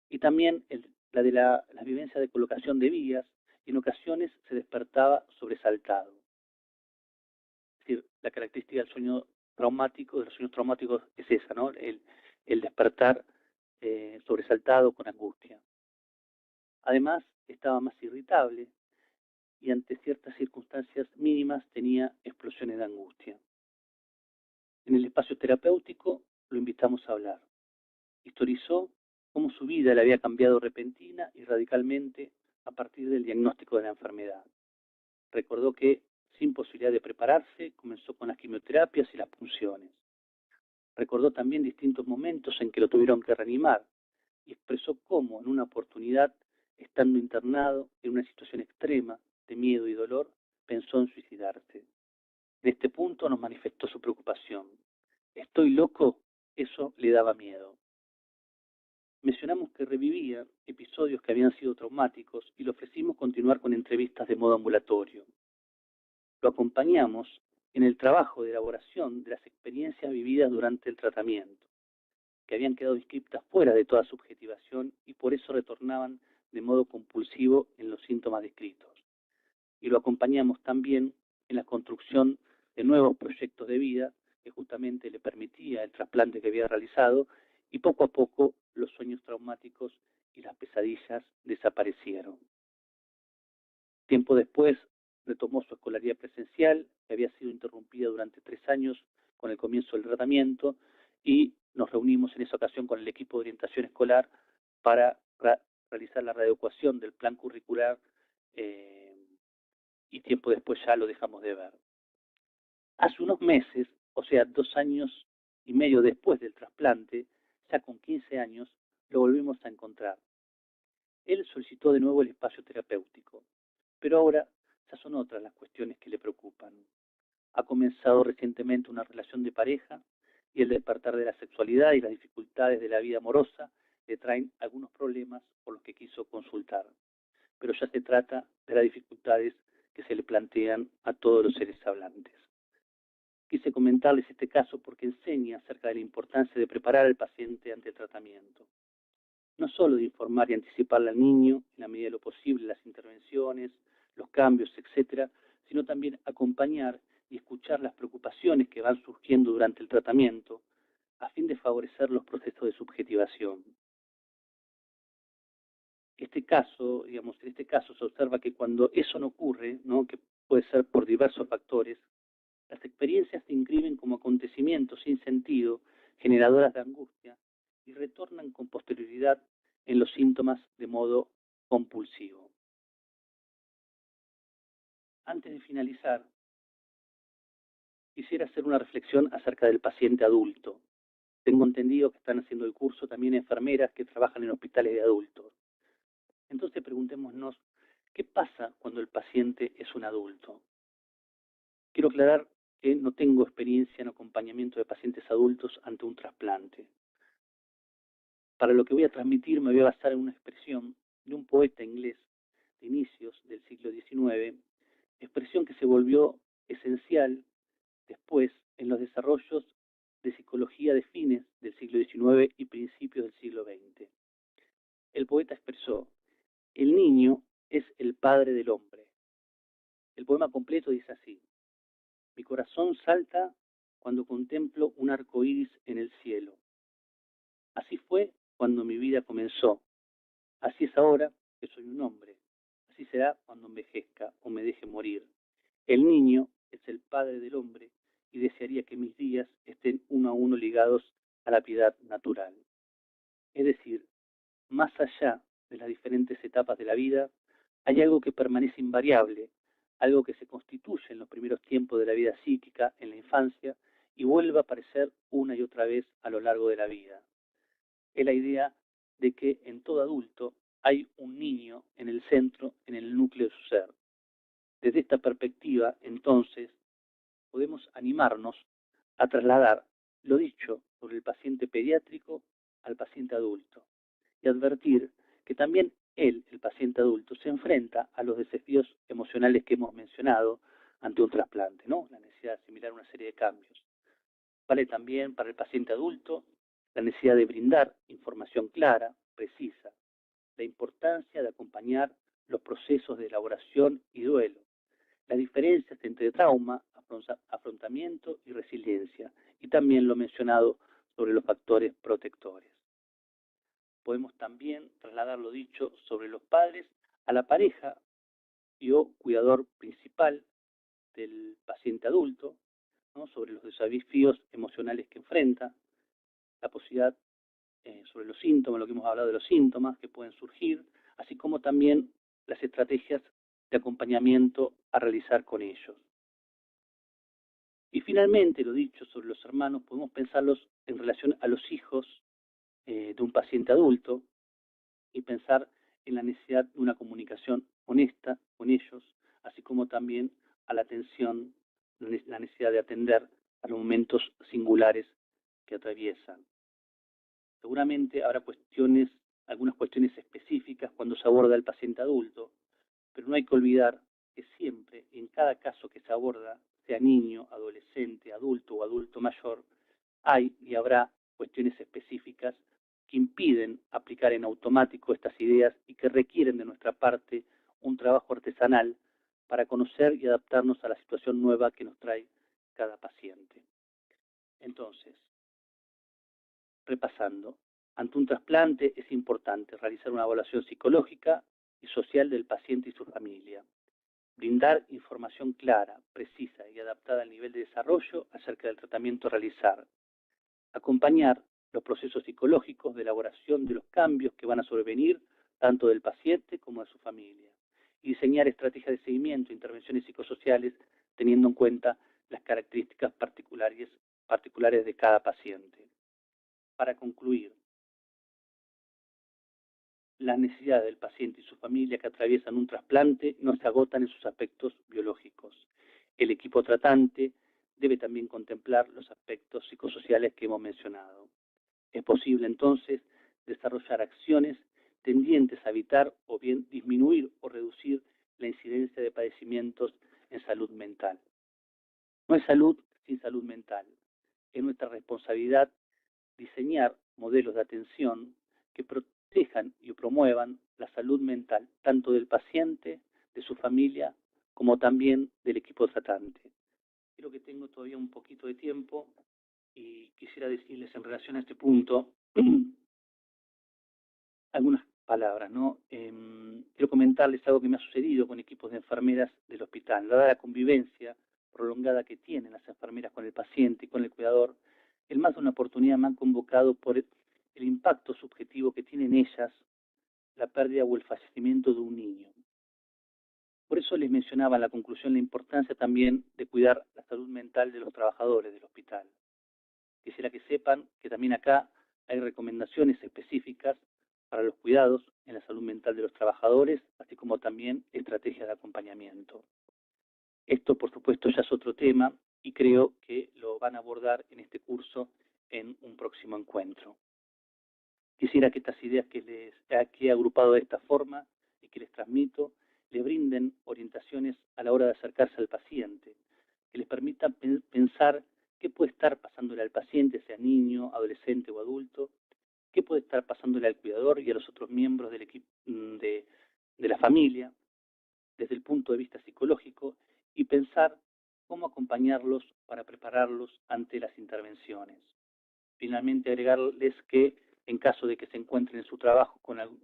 Y también la de la vivencia de colocación de vías, y en ocasiones se despertaba sobresaltado. Es decir, la característica del sueño traumático, de los sueños traumáticos, es esa, ¿no?, el despertar sobresaltado con angustia. Además, estaba más irritable y ante ciertas circunstancias mínimas tenía explosiones de angustia. En el espacio terapéutico lo invitamos a hablar. Historizó cómo su vida le había cambiado repentina y radicalmente a partir del diagnóstico de la enfermedad. Recordó que, sin posibilidad de prepararse, comenzó con las quimioterapias y las punciones. Recordó también distintos momentos en que lo tuvieron que reanimar y expresó cómo, en una oportunidad, estando internado en una situación extrema de miedo y dolor, pensó en suicidarse. En este punto nos manifestó su preocupación. ¿Estoy loco? Eso le daba miedo. Mencionamos que revivía episodios que habían sido traumáticos y le ofrecimos continuar con entrevistas de modo ambulatorio. Lo acompañamos en el trabajo de elaboración de las experiencias vividas durante el tratamiento, que habían quedado inscriptas fuera de toda subjetivación y por eso retornaban de modo compulsivo en los síntomas descritos. Y lo acompañamos también en la construcción de nuevos proyectos de vida que justamente le permitía el trasplante que había realizado, y poco a poco los sueños traumáticos y las pesadillas desaparecieron. Tiempo después retomó su escolaridad presencial, que había sido interrumpida durante 3 años con el comienzo del tratamiento, y nos reunimos en esa ocasión con el equipo de orientación escolar para realizar la readecuación del plan curricular, y tiempo después ya lo dejamos de ver. Hace unos meses, o sea, 2 años y medio después del trasplante, ya con 15 años, lo volvimos a encontrar. Él solicitó de nuevo el espacio terapéutico, pero ahora ya son otras las cuestiones que le preocupan. Ha comenzado recientemente una relación de pareja y el despertar de la sexualidad y las dificultades de la vida amorosa le traen algunos problemas por los que quiso consultar. Pero ya se trata de las dificultades que se le plantean a todos los seres hablantes. Quise comentarles este caso porque enseña acerca de la importancia de preparar al paciente ante el tratamiento. No solo de informar y anticiparle al niño, en la medida de lo posible, las intervenciones, los cambios, etcétera, sino también acompañar y escuchar las preocupaciones que van surgiendo durante el tratamiento, a fin de favorecer los procesos de subjetivación. En este caso se observa que cuando eso no ocurre, ¿no?, que puede ser por diversos factores, las experiencias se inscriben como acontecimientos sin sentido, generadoras de angustia, y retornan con posterioridad en los síntomas de modo compulsivo. Antes de finalizar, quisiera hacer una reflexión acerca del paciente adulto. Tengo entendido que están haciendo el curso también enfermeras que trabajan en hospitales de adultos. Entonces preguntémonos, ¿qué pasa cuando el paciente es un adulto? Quiero aclarar que no tengo experiencia en acompañamiento de pacientes adultos ante un trasplante. Para lo que voy a transmitir me voy a basar en una expresión de un poeta inglés de inicios del siglo XIX, expresión que se volvió esencial después en los desarrollos de psicología de fines del siglo XIX y principios del siglo XX. El poeta expresó: el niño es el padre del hombre. El poema completo dice así: mi corazón salta cuando contemplo un arco iris en el cielo. Así fue cuando mi vida comenzó. Así es ahora que soy un hombre. Así será cuando envejezca o me deje morir. El niño es el padre del hombre y desearía que mis días estén uno a uno ligados a la piedad natural. Es decir, más allá de las diferentes etapas de la vida, hay algo que permanece invariable, algo que se constituye en los primeros tiempos de la vida psíquica, en la infancia, y vuelve a aparecer una y otra vez a lo largo de la vida. Es la idea de que en todo adulto hay un niño en el centro, en el núcleo de su ser. Desde esta perspectiva, entonces, podemos animarnos a trasladar lo dicho sobre el paciente pediátrico al paciente adulto y advertir que también él, el paciente adulto, se enfrenta a los desafíos emocionales que hemos mencionado ante un trasplante, ¿no? La necesidad de asimilar una serie de cambios. Vale también para el paciente adulto la necesidad de brindar información clara, precisa, la importancia de acompañar los procesos de elaboración y duelo, las diferencias entre trauma, afrontamiento y resiliencia, y también lo mencionado sobre los factores protectores. Podemos también trasladar lo dicho sobre los padres a la pareja y o cuidador principal del paciente adulto, ¿no?, sobre los desafíos emocionales que enfrenta, la posibilidad sobre los síntomas, lo que hemos hablado de los síntomas que pueden surgir, así como también las estrategias de acompañamiento a realizar con ellos. Y finalmente, lo dicho sobre los hermanos, podemos pensarlos en relación a los hijos de un paciente adulto y pensar en la necesidad de una comunicación honesta con ellos, así como también a la atención, la necesidad de atender a los momentos singulares que atraviesan. Seguramente habrá algunas cuestiones específicas cuando se aborda el paciente adulto, pero no hay que olvidar que siempre, en cada caso que se aborda, sea niño, adolescente, adulto o adulto mayor, hay y habrá cuestiones específicas que impiden aplicar en automático estas ideas y que requieren de nuestra parte un trabajo artesanal para conocer y adaptarnos a la situación nueva que nos trae cada paciente. Entonces, repasando, ante un trasplante es importante realizar una evaluación psicológica y social del paciente y su familia, brindar información clara, precisa y adaptada al nivel de desarrollo acerca del tratamiento a realizar, acompañar los procesos psicológicos de elaboración de los cambios que van a sobrevenir tanto del paciente como de su familia, y diseñar estrategias de seguimiento e intervenciones psicosociales teniendo en cuenta las características particulares de cada paciente. Para concluir, las necesidades del paciente y su familia que atraviesan un trasplante no se agotan en sus aspectos biológicos. El equipo tratante debe también contemplar los aspectos psicosociales que hemos mencionado. Es posible entonces desarrollar acciones tendientes a evitar o bien disminuir o reducir la incidencia de padecimientos en salud mental. No hay salud sin salud mental. Es nuestra responsabilidad diseñar modelos de atención que protejan y promuevan la salud mental tanto del paciente, de su familia, como también del equipo tratante. Creo que tengo todavía un poquito de tiempo y quisiera decirles en relación a este punto algunas palabras, ¿no? Quiero comentarles algo que me ha sucedido con equipos de enfermeras del hospital. Dada la convivencia prolongada que tienen las enfermeras con el paciente y con el cuidador, en más de una oportunidad me han convocado por el impacto subjetivo que tienen ellas la pérdida o el fallecimiento de un niño. Por eso les mencionaba en la conclusión la importancia también de cuidar la salud mental de los trabajadores del hospital. Quisiera que sepan que también acá hay recomendaciones específicas para los cuidados en la salud mental de los trabajadores, así como también estrategias de acompañamiento. Esto, por supuesto, ya es otro tema y creo que lo van a abordar en este curso en un próximo encuentro. Quisiera que estas ideas que he agrupado de esta forma y que les transmito, le brinden orientaciones a la hora de acercarse al paciente, que les permita pensar qué puede estar pasándole al paciente, sea niño, adolescente o adulto, qué puede estar pasándole al cuidador y a los otros miembros del equipo de la familia, desde el punto de vista psicológico, y pensar cómo acompañarlos para prepararlos ante las intervenciones. Finalmente, agregarles que en caso de que se encuentren en su trabajo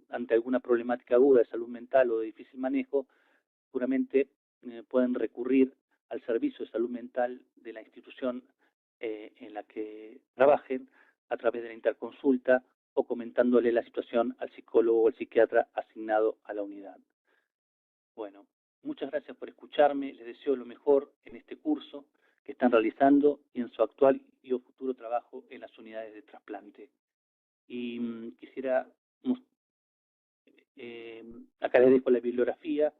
ante alguna problemática aguda de salud mental o de difícil manejo, seguramente pueden recurrir al servicio de salud mental de la institución en la que trabajen a través de la interconsulta o comentándole la situación al psicólogo o al psiquiatra asignado a la unidad. Bueno, muchas gracias por escucharme, les deseo lo mejor en este curso que están realizando y en su actual y o futuro trabajo en las unidades de trasplante. Y quisiera, acá les dejo la bibliografía,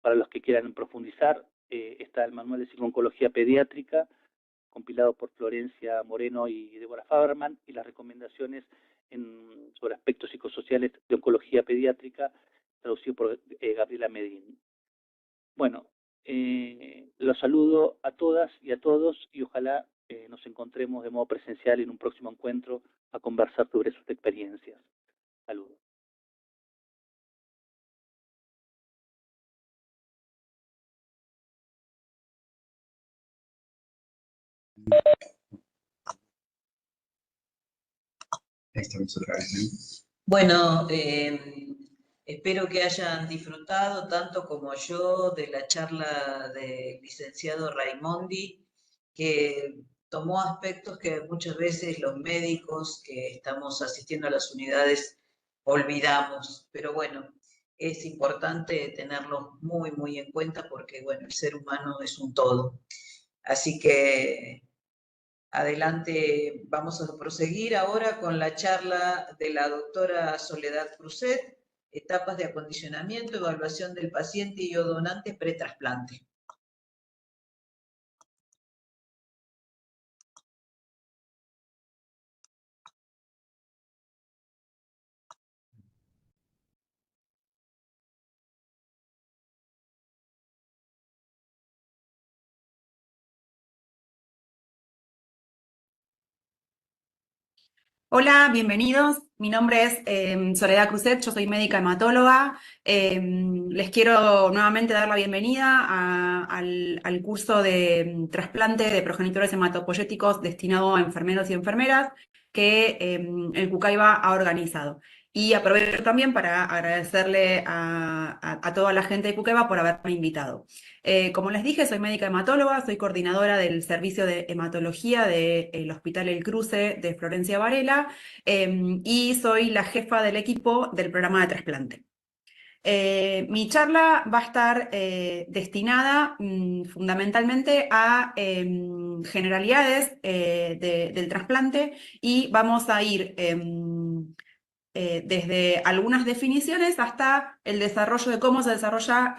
para los que quieran profundizar, está el Manual de Psico-Oncología Pediátrica, compilado por Florencia Moreno y Débora Faberman, y las recomendaciones sobre aspectos psicosociales de oncología pediátrica, traducido por Gabriela Medín. Bueno, los saludo a todas y a todos y ojalá nos encontremos de modo presencial en un próximo encuentro a conversar sobre sus experiencias. Saludos. Bueno, espero que hayan disfrutado tanto como yo de la charla del licenciado Raimondi, que tomó aspectos que muchas veces los médicos que estamos asistiendo a las unidades olvidamos, pero bueno, es importante tenerlos muy, muy en cuenta porque, bueno, el ser humano es un todo. Así que Adelante, vamos a proseguir ahora con la charla de la doctora Soledad Cruzet, etapas de acondicionamiento, evaluación del paciente y o donante pretrasplante. Hola, bienvenidos. Mi nombre es Soledad Cruzet, yo soy médica hematóloga. Les quiero nuevamente dar la bienvenida al curso de trasplante de progenitores hematopoyéticos destinado a enfermeros y enfermeras que el CUCAIBA ha organizado. Y aprovecho también para agradecerle a toda la gente de CUCAIBA por haberme invitado. Como les dije, soy médica hematóloga, soy coordinadora del servicio de hematología del Hospital El Cruce de Florencia Varela y soy la jefa del equipo del programa de trasplante. Mi charla va a estar destinada fundamentalmente a generalidades del trasplante y vamos a ir desde algunas definiciones hasta el desarrollo de cómo se desarrolla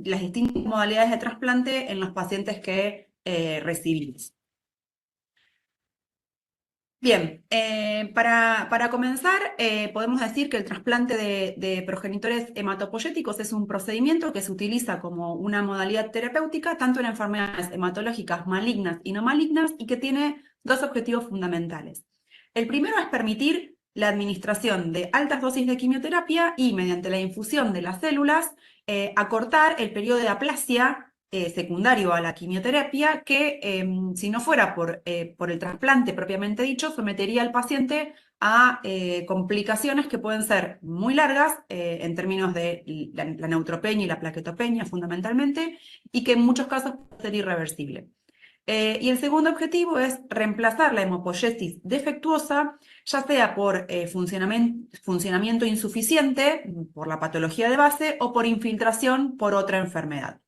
las distintas modalidades de trasplante en los pacientes que recibimos. Bien, para comenzar, podemos decir que el trasplante de progenitores hematopoyéticos es un procedimiento que se utiliza como una modalidad terapéutica tanto en enfermedades hematológicas malignas y no malignas y que tiene dos objetivos fundamentales. El primero es permitir la administración de altas dosis de quimioterapia y, mediante la infusión de las células, acortar el periodo de aplasia secundario a la quimioterapia que, si no fuera por el trasplante propiamente dicho, sometería al paciente a complicaciones que pueden ser muy largas en términos de la neutropenia y la plaquetopenia fundamentalmente, y que en muchos casos puede ser irreversible. Y el segundo objetivo es reemplazar la hemopoiesis defectuosa, ya sea por funcionamiento insuficiente, por la patología de base, o por infiltración por otra enfermedad.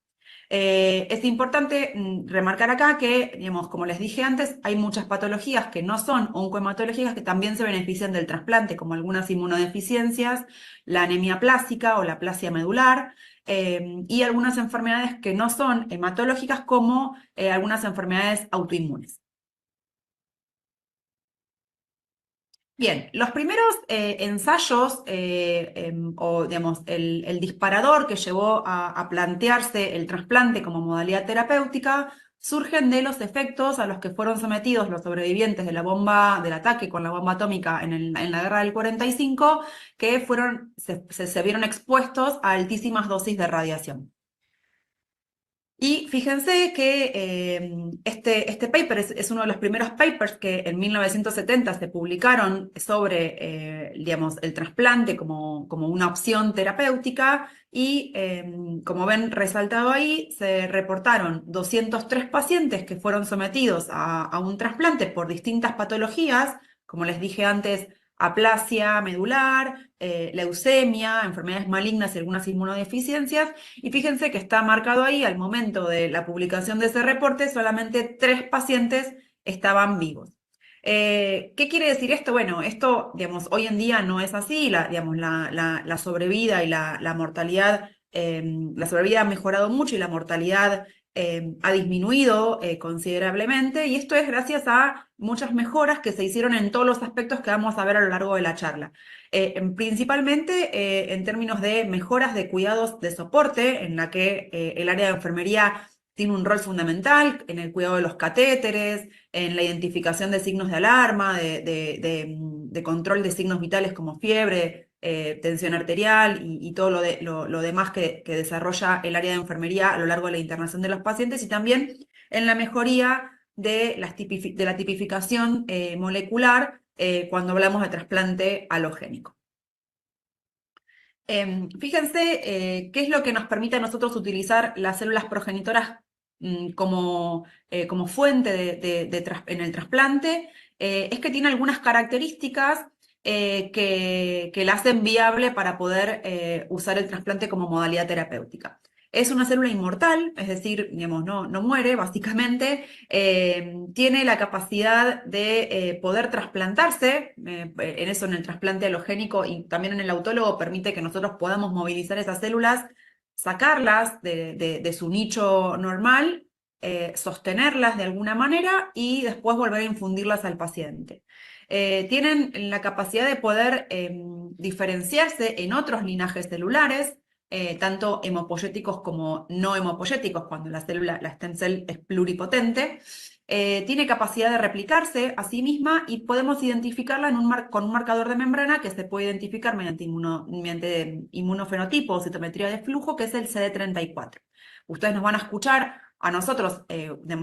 Es importante remarcar acá que, digamos, como les dije antes, hay muchas patologías que no son oncohematológicas que también se benefician del trasplante, como algunas inmunodeficiencias, la anemia plástica o la aplasia medular, y algunas enfermedades que no son hematológicas, como algunas enfermedades autoinmunes. Bien, los primeros ensayos o digamos, el disparador que llevó a plantearse el trasplante como modalidad terapéutica surgen de los efectos a los que fueron sometidos los sobrevivientes de la bomba, del ataque con la bomba atómica en la guerra del 45, que se vieron expuestos a altísimas dosis de radiación. Y fíjense que este paper es uno de los primeros papers que en 1970 se publicaron sobre, digamos, el trasplante como una opción terapéutica y, como ven resaltado ahí, se reportaron 203 pacientes que fueron sometidos a un trasplante por distintas patologías, como les dije antes, aplasia medular, leucemia, enfermedades malignas y algunas inmunodeficiencias, y fíjense que está marcado ahí, al momento de la publicación de ese reporte, solamente 3 pacientes estaban vivos. ¿Qué quiere decir esto? Bueno, esto, digamos, hoy en día no es así, digamos, la sobrevida y la mortalidad, la sobrevida ha mejorado mucho y la mortalidad ha disminuido considerablemente, y esto es gracias a muchas mejoras que se hicieron en todos los aspectos que vamos a ver a lo largo de la charla. Principalmente en términos de mejoras de cuidados de soporte, en la que el área de enfermería tiene un rol fundamental en el cuidado de los catéteres, en la identificación de signos de alarma, de control de signos vitales como fiebre, tensión arterial y todo lo demás que desarrolla el área de enfermería a lo largo de la internación de los pacientes, y también en la mejoría de la tipificación molecular cuando hablamos de trasplante alogénico. Fíjense qué es lo que nos permite a nosotros utilizar las células progenitoras como fuente en el trasplante. Es que tiene algunas características que la hacen viable para poder usar el trasplante como modalidad terapéutica. Es una célula inmortal, es decir, digamos, no muere, básicamente. Tiene la capacidad de poder trasplantarse, en eso, en el trasplante alogénico y también en el autólogo, permite que nosotros podamos movilizar esas células, sacarlas de su nicho normal, sostenerlas de alguna manera y después volver a infundirlas al paciente. Tienen la capacidad de poder diferenciarse en otros linajes celulares, tanto hemopoyéticos como no hemopoyéticos, cuando la célula, la stem cell, es pluripotente. Tiene capacidad de replicarse a sí misma y podemos identificarla con un marcador de membrana que se puede identificar mediante inmunofenotipo o citometría de flujo, que es el CD34. Ustedes nos van a escuchar a nosotros,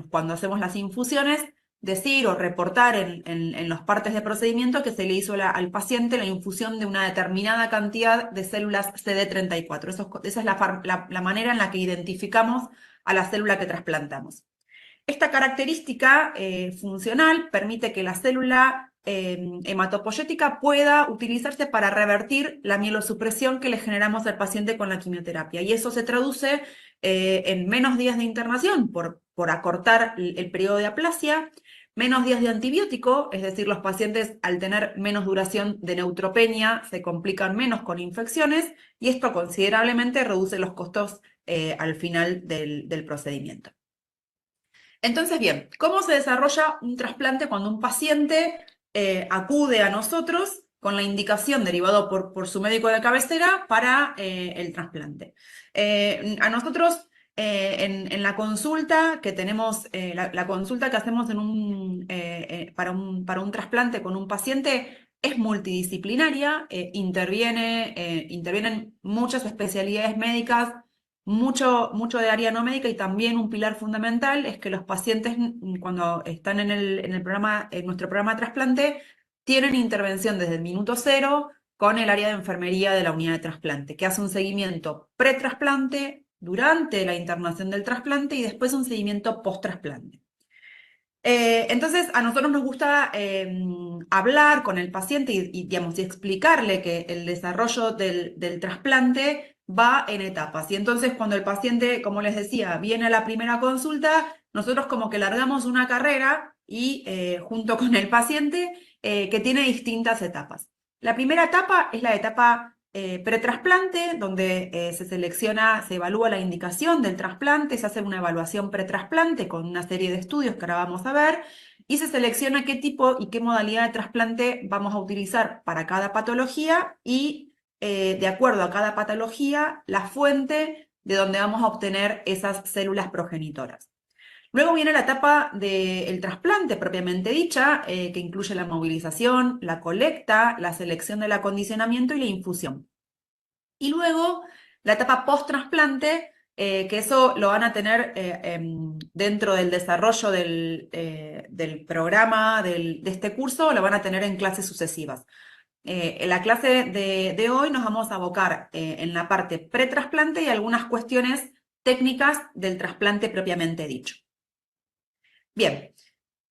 cuando hacemos las infusiones, decir o reportar en los partes de procedimiento que se le hizo al paciente la infusión de una determinada cantidad de células CD34. Esa es la manera en la que identificamos a la célula que trasplantamos. Esta característica funcional permite que la célula hematopoyética pueda utilizarse para revertir la mielosupresión que le generamos al paciente con la quimioterapia. Y eso se traduce en menos días de internación por acortar el periodo de aplasia, menos días de antibiótico, es decir, los pacientes al tener menos duración de neutropenia se complican menos con infecciones y esto considerablemente reduce los costos al final del procedimiento. Entonces, bien, ¿cómo se desarrolla un trasplante cuando un paciente acude a nosotros con la indicación derivado por su médico de cabecera para el trasplante? A nosotros, en la consulta que tenemos, la consulta que hacemos para un trasplante con un paciente es multidisciplinaria, intervienen muchas especialidades médicas, mucho de área no médica, y también un pilar fundamental es que los pacientes, cuando están en nuestro programa de trasplante, tienen intervención desde el minuto cero con el área de enfermería de la unidad de trasplante, que hace un seguimiento pre-trasplante, durante la internación del trasplante y después un seguimiento post-trasplante. Entonces, a nosotros nos gusta hablar con el paciente y explicarle que el desarrollo del trasplante va en etapas. Y entonces, cuando el paciente, como les decía, viene a la primera consulta, nosotros como que largamos una carrera y junto con el paciente que tiene distintas etapas. La primera etapa es la etapa pretrasplante, donde se evalúa la indicación del trasplante, se hace una evaluación pretrasplante con una serie de estudios que ahora vamos a ver, y se selecciona qué tipo y qué modalidad de trasplante vamos a utilizar para cada patología y, de acuerdo a cada patología, la fuente de donde vamos a obtener esas células progenitoras. Luego viene la etapa del trasplante propiamente dicha, que incluye la movilización, la colecta, la selección del acondicionamiento y la infusión. Y luego la etapa post-trasplante, que eso lo van a tener dentro del desarrollo del programa de este curso, lo van a tener en clases sucesivas. En la clase de hoy nos vamos a abocar en la parte pre-trasplante y algunas cuestiones técnicas del trasplante propiamente dicho. Bien,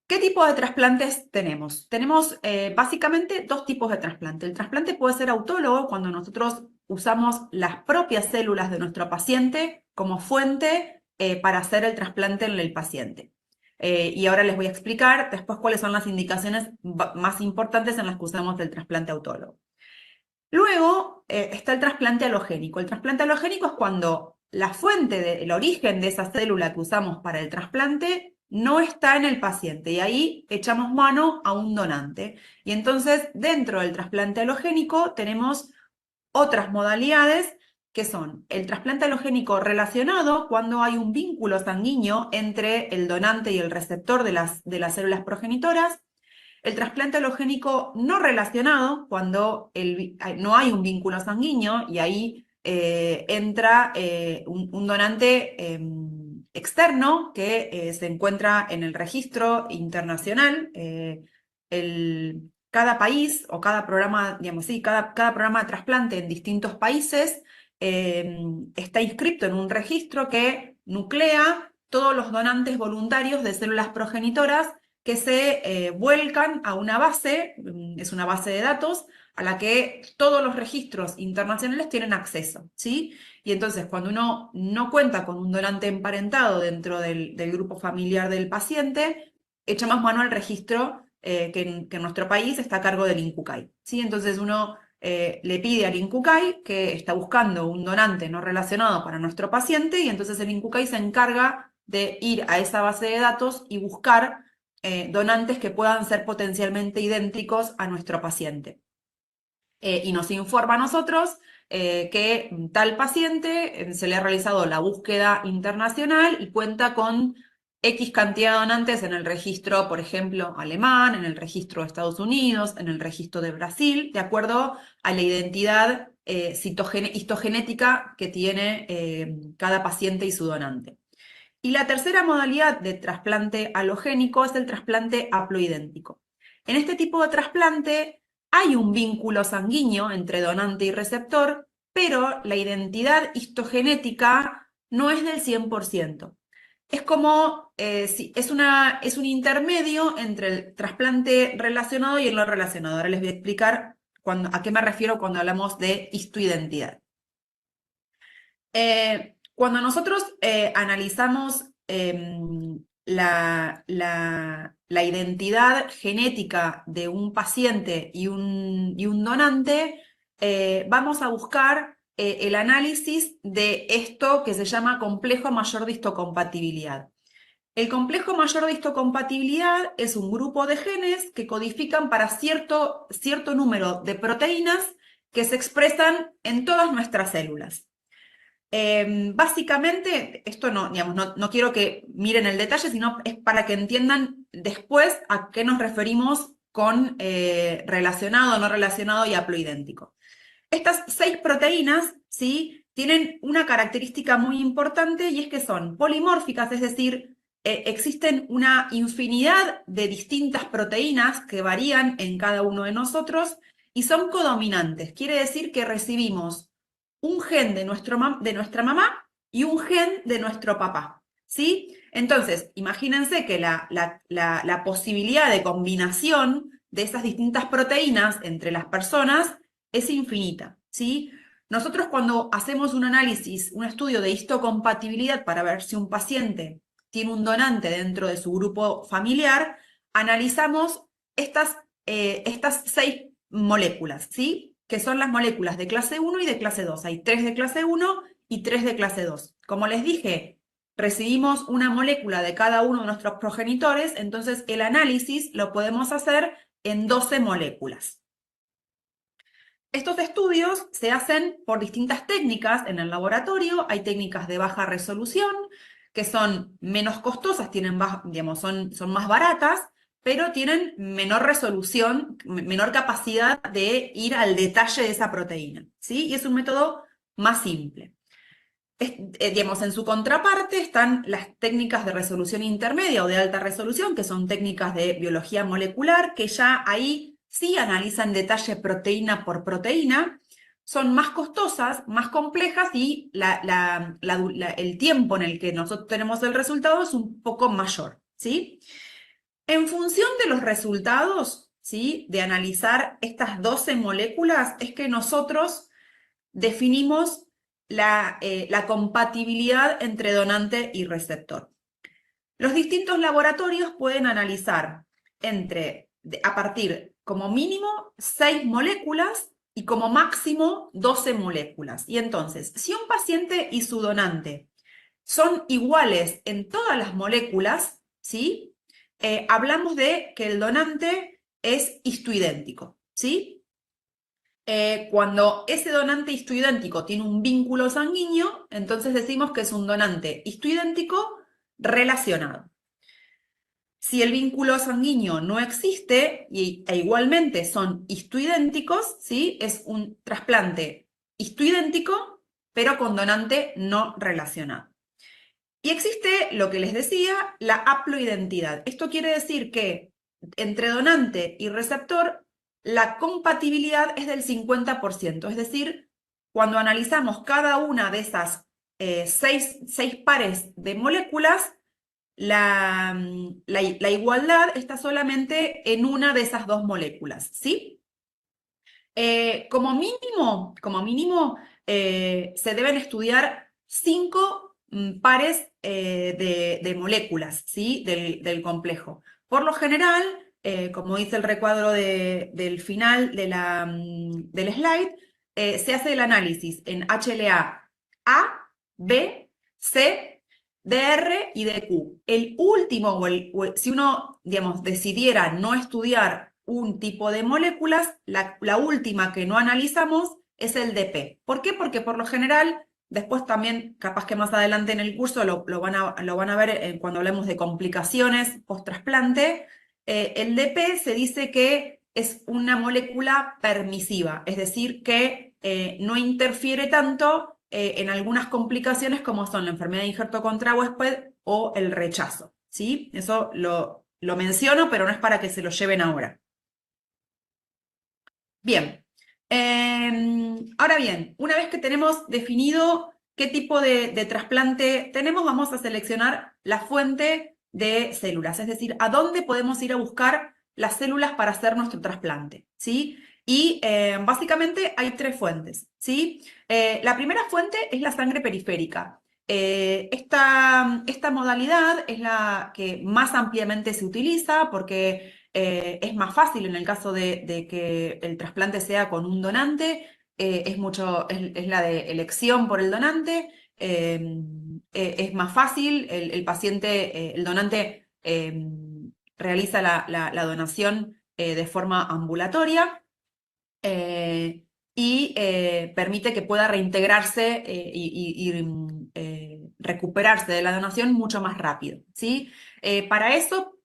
¿qué tipo de trasplantes tenemos? Tenemos básicamente dos tipos de trasplante. El trasplante puede ser autólogo, cuando nosotros usamos las propias células de nuestro paciente como fuente para hacer el trasplante en el paciente. Y ahora les voy a explicar después cuáles son las indicaciones más importantes en las que usamos el trasplante autólogo. Luego está el trasplante alogénico. El trasplante alogénico es cuando la fuente, el origen de esa célula que usamos para el trasplante no está en el paciente y ahí echamos mano a un donante. Y entonces dentro del trasplante alogénico tenemos otras modalidades que son el trasplante alogénico relacionado, cuando hay un vínculo sanguíneo entre el donante y el receptor de las células progenitoras. El trasplante alogénico no relacionado, cuando no hay un vínculo sanguíneo y ahí entra un donante externo que se encuentra en el registro internacional. Cada país o cada programa, cada programa de trasplante en distintos países está inscrito en un registro que nuclea todos los donantes voluntarios de células progenitoras que se vuelcan a una base, es una base de datos, a la que todos los registros internacionales tienen acceso, ¿sí? Y entonces, cuando uno no cuenta con un donante emparentado dentro del grupo familiar del paciente, echamos mano al registro que en nuestro país está a cargo del INCUCAI, ¿sí? Entonces uno le pide al INCUCAI que está buscando un donante no relacionado para nuestro paciente, y entonces el INCUCAI se encarga de ir a esa base de datos y buscar donantes que puedan ser potencialmente idénticos a nuestro paciente. Y nos informa a nosotros que tal paciente se le ha realizado la búsqueda internacional y cuenta con X cantidad de donantes en el registro, por ejemplo, alemán, en el registro de Estados Unidos, en el registro de Brasil, de acuerdo a la identidad histogenética que tiene cada paciente y su donante. Y la tercera modalidad de trasplante alogénico es el trasplante haploidéntico. En este tipo de trasplante hay un vínculo sanguíneo entre donante y receptor, pero la identidad histogenética no es del 100%. Es como, es un intermedio entre el trasplante relacionado y el no relacionado. Ahora les voy a explicar a qué me refiero cuando hablamos de histoidentidad. Cuando nosotros analizamos la identidad genética de un paciente y un donante, vamos a buscar el análisis de esto que se llama complejo mayor de histocompatibilidad. El complejo mayor de histocompatibilidad es un grupo de genes que codifican para cierto número de proteínas que se expresan en todas nuestras células. Básicamente, esto no quiero que miren el detalle, sino es para que entiendan después a qué nos referimos con relacionado, no relacionado y haploidéntico. Estas 6 proteínas, ¿sí?, tienen una característica muy importante, y es que son polimórficas, es decir, existen una infinidad de distintas proteínas que varían en cada uno de nosotros y son codominantes. Quiere decir que recibimos un gen de nuestra mamá y un gen de nuestro papá, ¿sí? Entonces, imagínense que la posibilidad de combinación de esas distintas proteínas entre las personas es infinita, ¿sí? Nosotros, cuando hacemos un análisis, un estudio de histocompatibilidad para ver si un paciente tiene un donante dentro de su grupo familiar, analizamos estas 6 moléculas, ¿sí?, que son las moléculas de clase 1 y de clase 2. Hay 3 de clase 1 y 3 de clase 2. Como les dije, recibimos una molécula de cada uno de nuestros progenitores, entonces el análisis lo podemos hacer en 12 moléculas. Estos estudios se hacen por distintas técnicas en el laboratorio. Hay técnicas de baja resolución, que son menos costosas, son más baratas, pero tienen menor resolución, menor capacidad de ir al detalle de esa proteína, ¿sí? Y es un método más simple. En su contraparte están las técnicas de resolución intermedia o de alta resolución, que son técnicas de biología molecular, que ya ahí sí analizan detalle proteína por proteína. Son más costosas, más complejas, y el tiempo en el que nosotros tenemos el resultado es un poco mayor, ¿sí? En función de los resultados, ¿sí?, de analizar estas 12 moléculas, es que nosotros definimos la compatibilidad entre donante y receptor. Los distintos laboratorios pueden analizar a partir, como mínimo, 6 moléculas y como máximo 12 moléculas. Y entonces, si un paciente y su donante son iguales en todas las moléculas, ¿sí?, hablamos de que el donante es histoidéntico, ¿sí? Cuando ese donante histoidéntico tiene un vínculo sanguíneo, entonces decimos que es un donante histoidéntico relacionado. Si el vínculo sanguíneo no existe e igualmente son histoidénticos, ¿sí?, es un trasplante histoidéntico, pero con donante no relacionado. Y existe, lo que les decía, la haploidentidad. Esto quiere decir que entre donante y receptor la compatibilidad es del 50%. Es decir, cuando analizamos cada una de esas 6 pares de moléculas, la igualdad está solamente en una de esas 2 moléculas, ¿sí? Como mínimo se deben estudiar 5 pares de moléculas, ¿sí? del complejo. Por lo general, como dice el recuadro del final del slide, se hace el análisis en HLA A, B, C, DR y DQ. El último, si uno, digamos, decidiera no estudiar un tipo de moléculas, la última que no analizamos es el DP. ¿Por qué? Porque por lo general, después también, capaz que más adelante en el curso lo van a ver cuando hablemos de complicaciones post-trasplante, el DP se dice que es una molécula permisiva, es decir, que no interfiere tanto en algunas complicaciones como son la enfermedad de injerto contra huésped o el rechazo, ¿sí? Eso lo menciono, pero no es para que se lo lleven ahora. Bien, ahora bien, una vez que tenemos definido qué tipo de trasplante tenemos, vamos a seleccionar la fuente de células, es decir, a dónde podemos ir a buscar las células para hacer nuestro trasplante, ¿sí? Y básicamente hay 3 fuentes, ¿sí? La primera fuente es la sangre periférica. Esta modalidad es la que más ampliamente se utiliza porque es más fácil en el caso de que el trasplante sea con un donante, es la de elección por el donante, es más fácil, el paciente, el donante realiza la donación de forma ambulatoria y permite que pueda reintegrarse y recuperarse de la donación mucho más rápido, ¿sí? Para eso,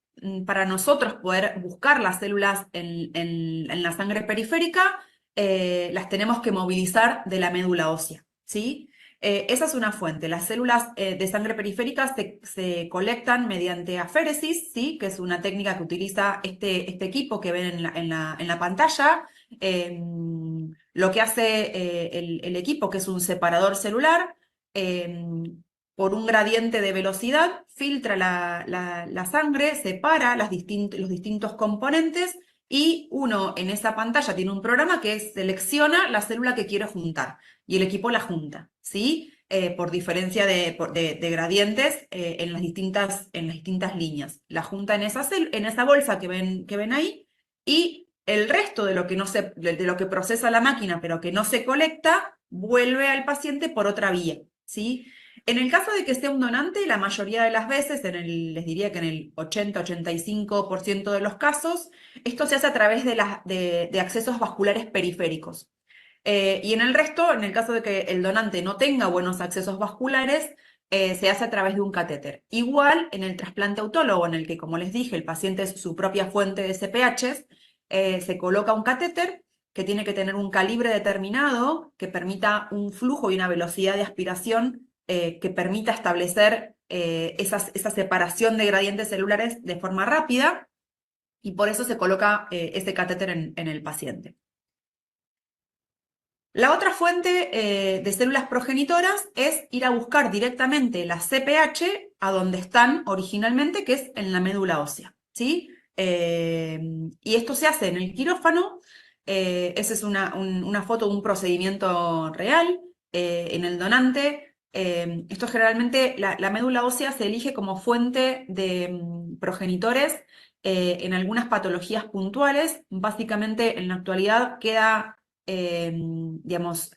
para nosotros poder buscar las células en la sangre periférica, las tenemos que movilizar de la médula ósea, ¿sí? Esa es una fuente. Las células de sangre periférica se colectan mediante aféresis, ¿sí? Que es una técnica que utiliza este equipo que ven en la pantalla. Lo que hace el equipo, que es un separador celular, por un gradiente de velocidad, filtra la sangre, separa los distintos componentes y uno en esa pantalla tiene un programa que selecciona la célula que quiere juntar y el equipo la junta, ¿sí? Por diferencia de gradientes en las distintas líneas. La junta en esa bolsa que ven ahí y el resto de lo que procesa la máquina pero que no se colecta vuelve al paciente por otra vía, ¿sí? En el caso de que sea un donante, la mayoría de las veces, les diría que en el 80-85% de los casos, esto se hace a través de accesos vasculares periféricos. Y en el resto, en el caso de que el donante no tenga buenos accesos vasculares, se hace a través de un catéter. Igual en el trasplante autólogo, en el que, como les dije, el paciente es su propia fuente de CPH, se coloca un catéter que tiene que tener un calibre determinado que permita un flujo y una velocidad de aspiración que permita establecer esa separación de gradientes celulares de forma rápida, y por eso se coloca ese catéter en el paciente. La otra fuente de células progenitoras es ir a buscar directamente las CPH a donde están originalmente, que es en la médula ósea, ¿sí? Y esto se hace en el quirófano. Esa es una foto de un procedimiento real en el donante. Esto generalmente, la médula ósea se elige como fuente de progenitores en algunas patologías puntuales. Básicamente, en la actualidad queda, digamos,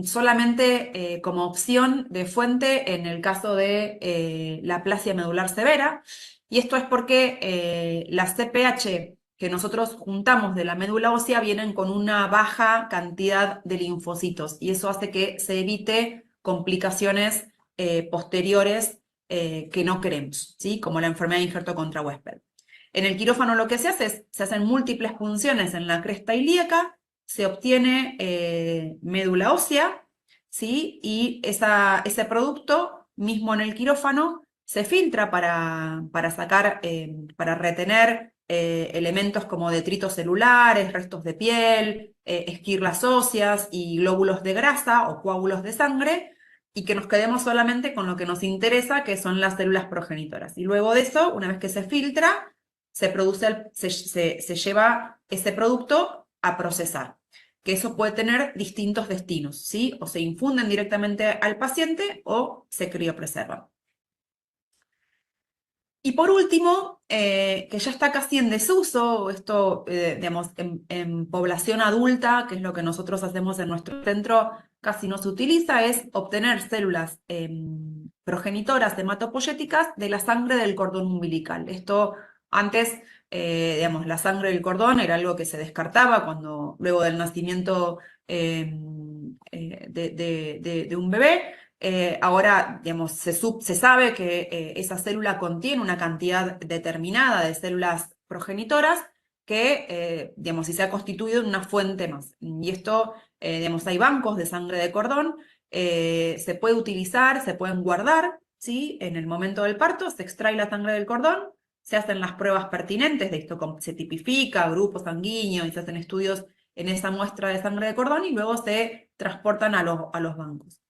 solamente como opción de fuente en el caso de la aplasia medular severa, y esto es porque las CPH que nosotros juntamos de la médula ósea vienen con una baja cantidad de linfocitos, y eso hace que se evite complicaciones posteriores que no queremos, ¿sí? Como la enfermedad de injerto contra huésped. En el quirófano lo que se hace es, se hacen múltiples punciones en la cresta ilíaca, se obtiene médula ósea, ¿sí? Y ese producto mismo en el quirófano se filtra para sacar, para retener elementos como detritos celulares, restos de piel, esquirlas óseas y glóbulos de grasa o coágulos de sangre, y que nos quedemos solamente con lo que nos interesa, que son las células progenitoras. Y luego de eso, una vez que se filtra, se lleva ese producto a procesar. que eso puede tener distintos destinos, ¿sí? O se infunden directamente al paciente o se criopreservan. Y por último, que ya está casi en desuso, esto, digamos, en población adulta, que es lo que nosotros hacemos en nuestro centro, casi no se utiliza, es obtener células progenitoras hematopoyéticas de la sangre del cordón umbilical. Esto antes, digamos, la sangre del cordón era algo que se descartaba luego del nacimiento de un bebé. Ahora, digamos, se sabe que esa célula contiene una cantidad determinada de células progenitoras que, digamos, si se ha constituido en una fuente más. Y esto, digamos, hay bancos de sangre de cordón, se puede utilizar, se pueden guardar, ¿sí? En el momento del parto se extrae la sangre del cordón, se hacen las pruebas pertinentes de esto, se tipifica grupo sanguíneo y se hacen estudios en esa muestra de sangre de cordón y luego se transportan a los bancos.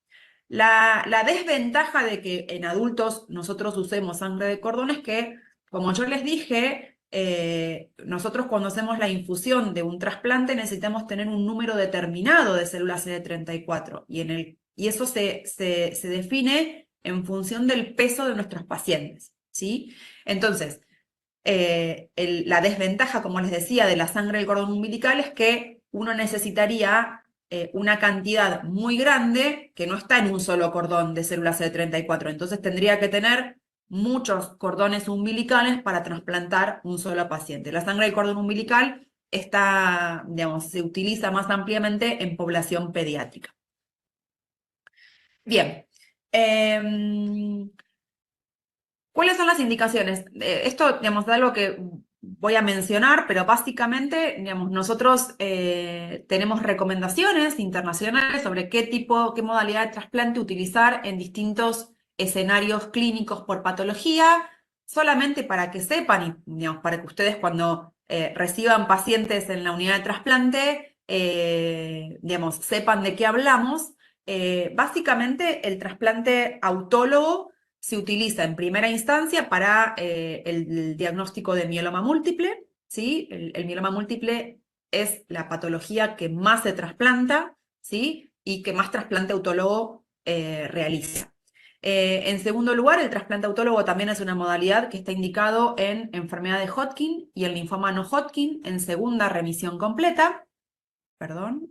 La desventaja de que en adultos nosotros usemos sangre de cordón es que, como yo les dije, nosotros cuando hacemos la infusión de un trasplante necesitamos tener un número determinado de células CD34 y eso se define en función del peso de nuestros pacientes, ¿sí? Entonces, la desventaja, como les decía, de la sangre del cordón umbilical es que uno necesitaría una cantidad muy grande que no está en un solo cordón de células CD34. Entonces tendría que tener muchos cordones umbilicales para trasplantar un solo paciente. La sangre del cordón umbilical está, digamos, se utiliza más ampliamente en población pediátrica. Bien. ¿Cuáles son las indicaciones? Esto, digamos, es algo que voy a mencionar, pero básicamente, digamos, nosotros tenemos recomendaciones internacionales sobre qué modalidad de trasplante utilizar en distintos escenarios clínicos por patología, solamente para que sepan, y digamos, para que ustedes cuando reciban pacientes en la unidad de trasplante, digamos, sepan de qué hablamos. Básicamente, el trasplante autólogo se utiliza en primera instancia para el diagnóstico de mieloma múltiple, ¿sí? El mieloma múltiple es la patología que más se trasplanta, ¿sí? Y que más trasplante autólogo realiza. En segundo lugar, el trasplante autólogo también es una modalidad que está indicado en enfermedad de Hodgkin y el linfoma no Hodgkin en segunda remisión completa. Perdón.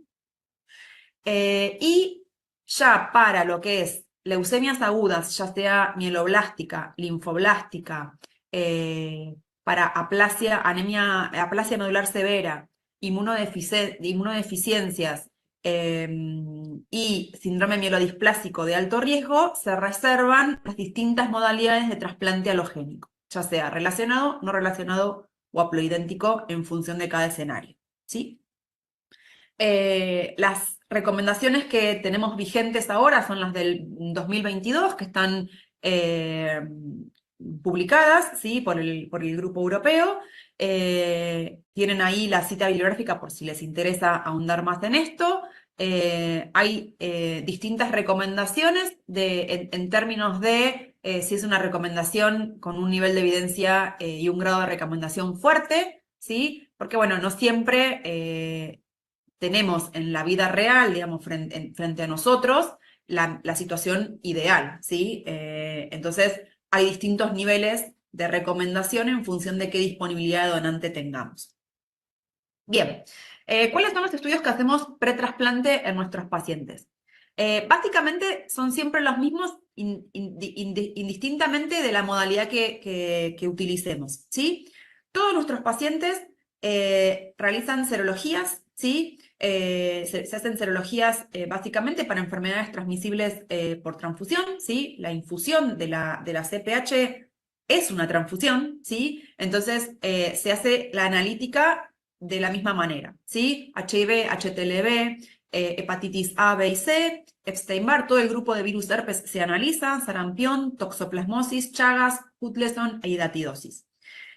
Y ya para lo que es leucemias agudas, ya sea mieloblástica, linfoblástica, para aplasia medular severa, inmunodeficiencias y síndrome mielodisplásico de alto riesgo, se reservan las distintas modalidades de trasplante alogénico, ya sea relacionado, no relacionado o haploidéntico en función de cada escenario, ¿sí? Las recomendaciones que tenemos vigentes ahora son las del 2022, que están publicadas, ¿sí? por el Grupo Europeo. Tienen ahí la cita bibliográfica por si les interesa ahondar más en esto. Hay distintas recomendaciones en términos de si es una recomendación con un nivel de evidencia y un grado de recomendación fuerte, ¿sí? Porque, bueno, no siempre tenemos en la vida real, digamos, frente a nosotros, la situación ideal, ¿sí? Entonces, hay distintos niveles de recomendación en función de qué disponibilidad de donante tengamos. Bien, ¿cuáles son los estudios que hacemos pretrasplante en nuestros pacientes? Básicamente son siempre los mismos indistintamente de la modalidad que utilicemos, ¿sí? Todos nuestros pacientes realizan serologías, ¿sí? Se hacen serologías básicamente para enfermedades transmisibles por transfusión, ¿sí? La infusión de la CPH es una transfusión, ¿sí? Entonces se hace la analítica de la misma manera, ¿sí? HIV, HTLV, hepatitis A, B y C, Epstein-Barr, todo el grupo de virus herpes se analiza, sarampión, toxoplasmosis, Chagas, Hutleson e hidatidosis.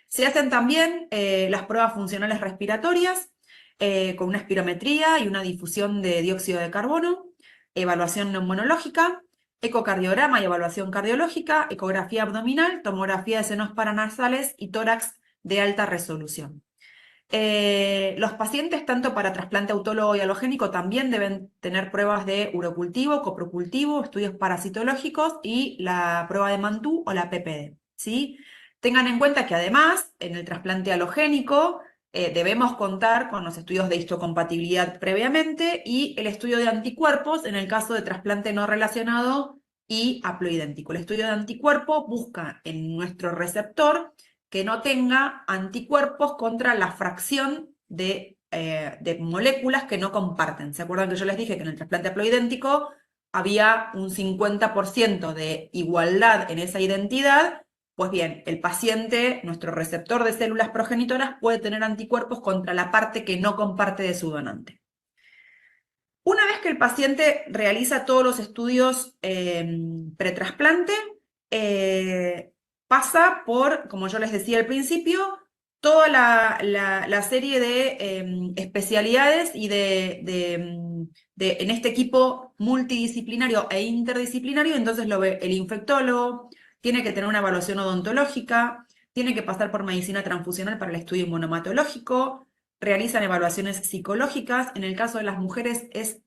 Se hacen también las pruebas funcionales respiratorias, con una espirometría y una difusión de dióxido de carbono, evaluación neumonológica, ecocardiograma y evaluación cardiológica, ecografía abdominal, tomografía de senos paranasales y tórax de alta resolución. Los pacientes, tanto para trasplante autólogo y halogénico, también deben tener pruebas de urocultivo, coprocultivo, estudios parasitológicos y la prueba de Mantoux o la PPD, ¿sí? Tengan en cuenta que además, en el trasplante halogénico, debemos contar con los estudios de histocompatibilidad previamente y el estudio de anticuerpos en el caso de trasplante no relacionado y haploidéntico. El estudio de anticuerpo busca en nuestro receptor que no tenga anticuerpos contra la fracción de moléculas que no comparten. ¿Se acuerdan que yo les dije que en el trasplante haploidéntico había un 50% de igualdad en esa identidad? Pues bien, el paciente, nuestro receptor de células progenitoras, puede tener anticuerpos contra la parte que no comparte de su donante. Una vez que el paciente realiza todos los estudios pretrasplante, pasa por, como yo les decía al principio, toda la serie de especialidades y en este equipo multidisciplinario e interdisciplinario. Entonces lo ve el infectólogo, tiene que tener una evaluación odontológica, tiene que pasar por medicina transfusional para el estudio inmunomatológico, realizan evaluaciones psicológicas. En el caso de las mujeres es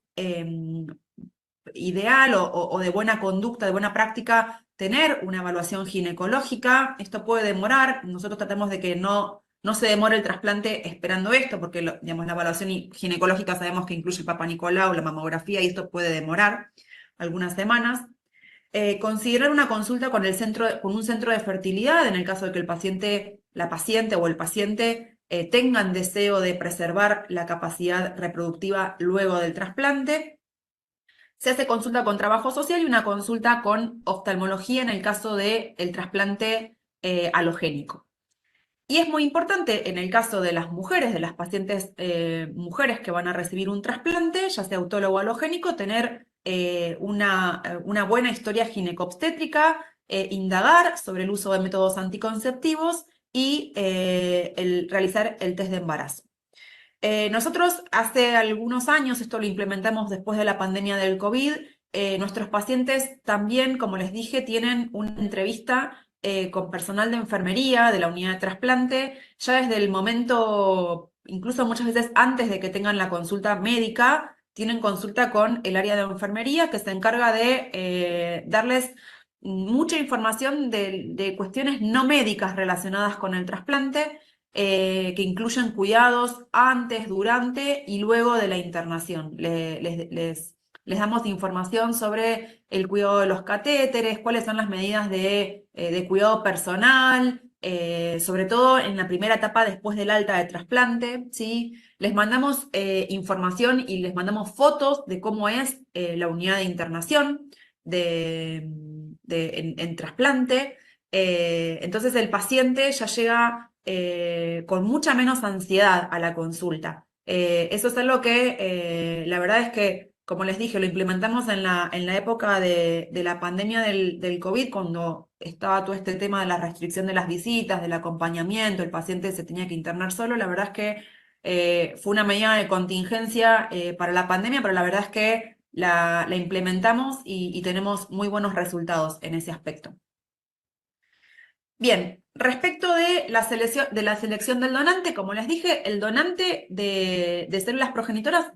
ideal o de buena conducta, de buena práctica, tener una evaluación ginecológica. Esto puede demorar, nosotros tratamos de que no se demore el trasplante esperando esto, porque digamos, la evaluación ginecológica sabemos que incluye el Papa Nicolau, la mamografía, y esto puede demorar algunas semanas. Considerar una consulta con un centro de fertilidad en el caso de que la paciente o el paciente tengan deseo de preservar la capacidad reproductiva luego del trasplante. Se hace consulta con trabajo social y una consulta con oftalmología en el caso del trasplante halogénico. Y es muy importante en el caso de las mujeres, de las pacientes mujeres que van a recibir un trasplante, ya sea autólogo o halogénico, tener una buena historia ginecobstétrica, indagar sobre el uso de métodos anticonceptivos y realizar el test de embarazo. Nosotros hace algunos años, esto lo implementamos después de la pandemia del COVID, nuestros pacientes también, como les dije, tienen una entrevista con personal de enfermería de la unidad de trasplante, ya desde el momento, incluso muchas veces antes de que tengan la consulta médica, tienen consulta con el área de enfermería que se encarga de darles mucha información de cuestiones no médicas relacionadas con el trasplante, que incluyen cuidados antes, durante y luego de la internación. Les damos información sobre el cuidado de los catéteres, cuáles son las medidas de cuidado personal, sobre todo en la primera etapa después del alta de trasplante, ¿sí? Les mandamos información y les mandamos fotos de cómo es la unidad de internación en trasplante. Entonces el paciente ya llega con mucha menos ansiedad a la consulta. Eso es algo que la verdad es que, como les dije, lo implementamos en la época de la pandemia del COVID, cuando estaba todo este tema de la restricción de las visitas, del acompañamiento, el paciente se tenía que internar solo. La verdad es que fue una medida de contingencia para la pandemia, pero la verdad es que la implementamos y tenemos muy buenos resultados en ese aspecto. Bien, respecto de la selección del donante, como les dije, el donante de células progenitoras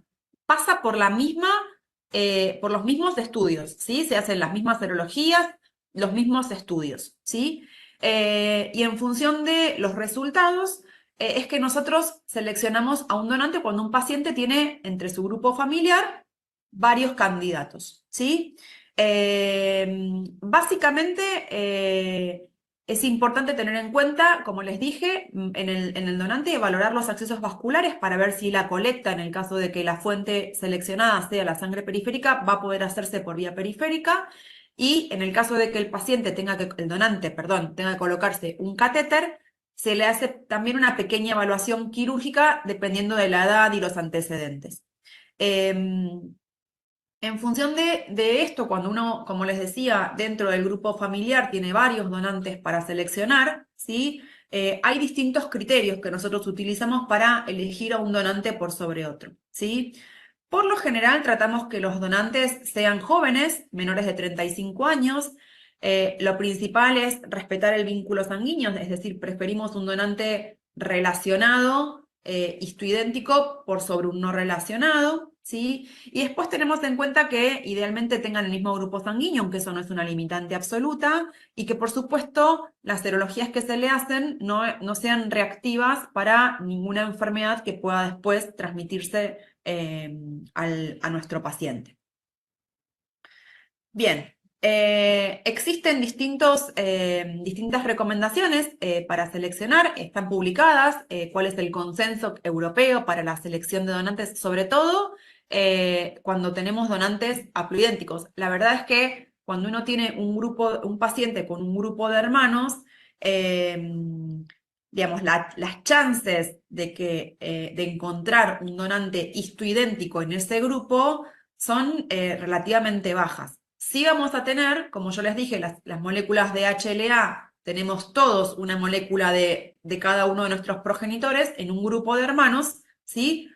pasa por los mismos estudios, ¿sí? Se hacen las mismas serologías, los mismos estudios, ¿sí? Y en función de los resultados, es que nosotros seleccionamos a un donante cuando un paciente tiene entre su grupo familiar varios candidatos, ¿sí? Básicamente, es importante tener en cuenta, como les dije, en el donante, valorar los accesos vasculares para ver si la colecta, en el caso de que la fuente seleccionada sea la sangre periférica, va a poder hacerse por vía periférica. Y en el caso de que el donante tenga que colocarse un catéter, se le hace también una pequeña evaluación quirúrgica dependiendo de la edad y los antecedentes. En función de esto, cuando uno, como les decía, dentro del grupo familiar tiene varios donantes para seleccionar, ¿sí? Hay distintos criterios que nosotros utilizamos para elegir a un donante por sobre otro, ¿sí? Por lo general tratamos que los donantes sean jóvenes, menores de 35 años. Lo principal es respetar el vínculo sanguíneo, es decir, preferimos un donante relacionado histoidéntico por sobre un no relacionado, ¿sí? Y después tenemos en cuenta que idealmente tengan el mismo grupo sanguíneo, aunque eso no es una limitante absoluta, y que por supuesto las serologías que se le hacen no sean reactivas para ninguna enfermedad que pueda después transmitirse a nuestro paciente. Bien, existen distintas recomendaciones para seleccionar, están publicadas, cuál es el consenso europeo para la selección de donantes, sobre todo cuando tenemos donantes haploidénticos. La verdad es que cuando uno tiene un paciente con un grupo de hermanos, digamos, las chances de encontrar un donante histoidéntico en ese grupo son relativamente bajas. Sí vamos a tener, como yo les dije, las moléculas de HLA, tenemos todos una molécula de cada uno de nuestros progenitores en un grupo de hermanos, ¿sí?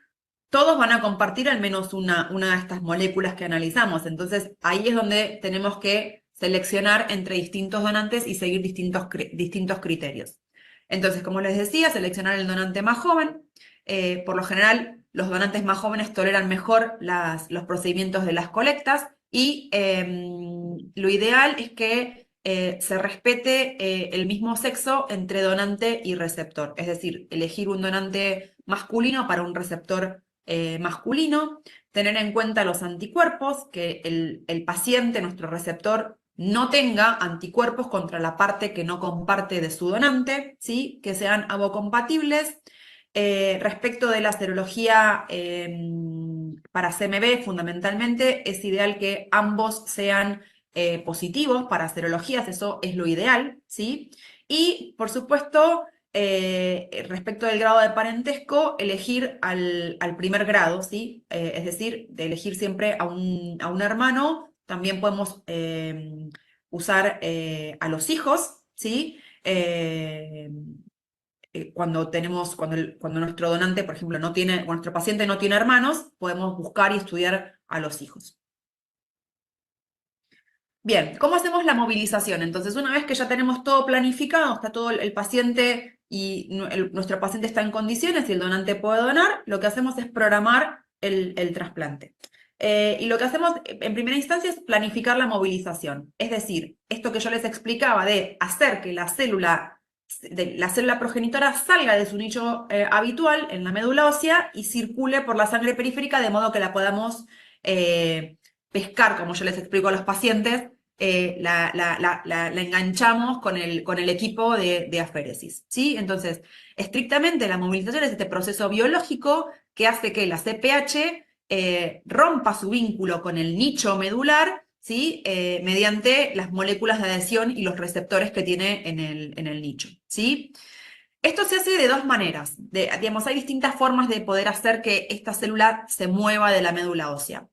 Todos van a compartir al menos una de estas moléculas que analizamos. Entonces, ahí es donde tenemos que seleccionar entre distintos donantes y seguir distintos criterios. Entonces, como les decía, seleccionar el donante más joven. Por lo general, los donantes más jóvenes toleran mejor los procedimientos de las colectas y lo ideal es que se respete el mismo sexo entre donante y receptor. Es decir, elegir un donante masculino para un receptor masculino, tener en cuenta los anticuerpos, que el paciente, nuestro receptor, no tenga anticuerpos contra la parte que no comparte de su donante, ¿sí? Que sean avocompatibles. Respecto de la serología para CMV, fundamentalmente, es ideal que ambos sean positivos para serologías, eso es lo ideal, ¿sí? Y, por supuesto, respecto del grado de parentesco, elegir al primer grado, ¿sí? Es decir, de elegir siempre a un hermano. También podemos usar a los hijos, ¿sí? Cuando nuestro donante, por ejemplo, nuestro paciente no tiene hermanos, podemos buscar y estudiar a los hijos. Bien, ¿cómo hacemos la movilización? Entonces, una vez que ya tenemos todo planificado, está todo el paciente y nuestro paciente está en condiciones y el donante puede donar, lo que hacemos es programar el trasplante. Y lo que hacemos en primera instancia es planificar la movilización. Es decir, esto que yo les explicaba de hacer que la célula progenitora salga de su nicho habitual en la médula ósea y circule por la sangre periférica de modo que la podamos pescar, como yo les explico a los pacientes, la enganchamos con el equipo de aféresis, ¿sí? Entonces, estrictamente la movilización es este proceso biológico que hace que la CPH rompa su vínculo con el nicho medular, ¿sí? Mediante las moléculas de adhesión y los receptores que tiene en el nicho, ¿sí? Esto se hace de dos maneras. Digamos, hay distintas formas de poder hacer que esta célula se mueva de la médula ósea.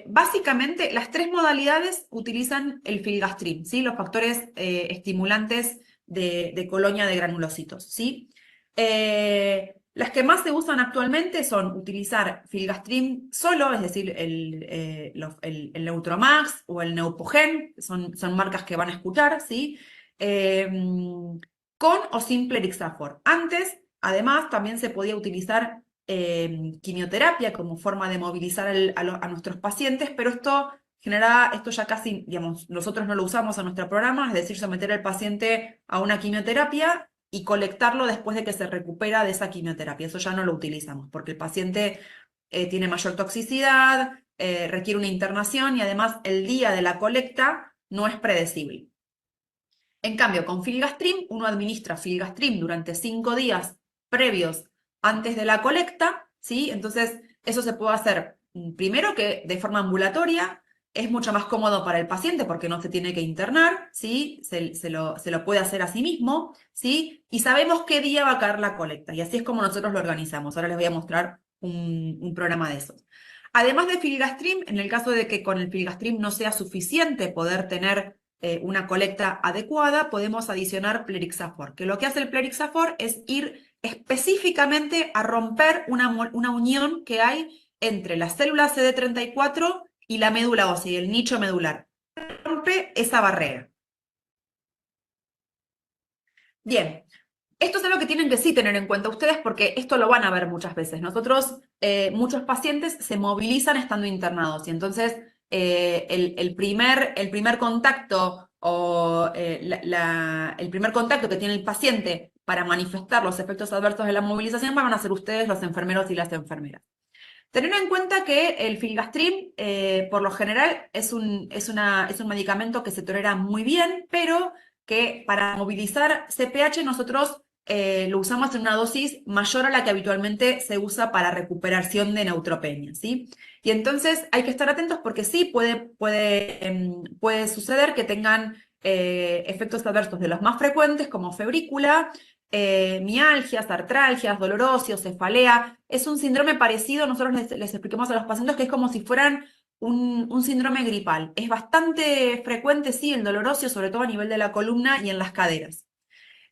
Básicamente, las tres modalidades utilizan el filgastrin, ¿sí? Los factores estimulantes de colonia de granulocitos, ¿sí? Las que más se usan actualmente son utilizar filgastrin solo, es decir, el Neutromax o el Neupogen, son marcas que van a escuchar, ¿sí? Con o sin plerixafor. Antes, además, también se podía utilizar quimioterapia como forma de movilizar a nuestros pacientes, pero esto ya casi, digamos, nosotros no lo usamos en nuestro programa, es decir, someter al paciente a una quimioterapia y colectarlo después de que se recupera de esa quimioterapia. Eso ya no lo utilizamos, porque el paciente tiene mayor toxicidad, requiere una internación y además el día de la colecta no es predecible. En cambio, con filgastrin, uno administra filgastrin durante 5 días previos antes de la colecta, ¿sí? Entonces, eso se puede hacer primero que de forma ambulatoria, es mucho más cómodo para el paciente porque no se tiene que internar, ¿sí? Se lo puede hacer a sí mismo, ¿sí? Y sabemos qué día va a caer la colecta, y así es como nosotros lo organizamos. Ahora les voy a mostrar un programa de esos. Además de filgastrin, en el caso de que con el filgastrin no sea suficiente poder tener una colecta adecuada, podemos adicionar plerixafor, que lo que hace el plerixafor es ir específicamente a romper una unión que hay entre la célula CD34 y la médula ósea y el nicho medular. Rompe esa barrera. Bien, Esto es algo que tienen que sí tener en cuenta ustedes porque esto lo van a ver muchas veces. Nosotros, muchos pacientes se movilizan estando internados y entonces el primer contacto o el primer contacto que tiene el paciente para manifestar los efectos adversos de la movilización van a ser ustedes, los enfermeros y las enfermeras. Tener en cuenta que el filgastrim, por lo general, es un medicamento que se tolera muy bien, pero que para movilizar CPH nosotros lo usamos en una dosis mayor a la que habitualmente se usa para recuperación de neutropenia, ¿sí? Y entonces hay que estar atentos porque sí puede suceder que tengan efectos adversos de los más frecuentes, como febrícula, mialgias, artralgias, dolorosios, cefalea. Es un síndrome parecido, nosotros les explicamos a los pacientes que es como si fueran un síndrome gripal. Es bastante frecuente, sí, el dolorosio, sobre todo a nivel de la columna y en las caderas.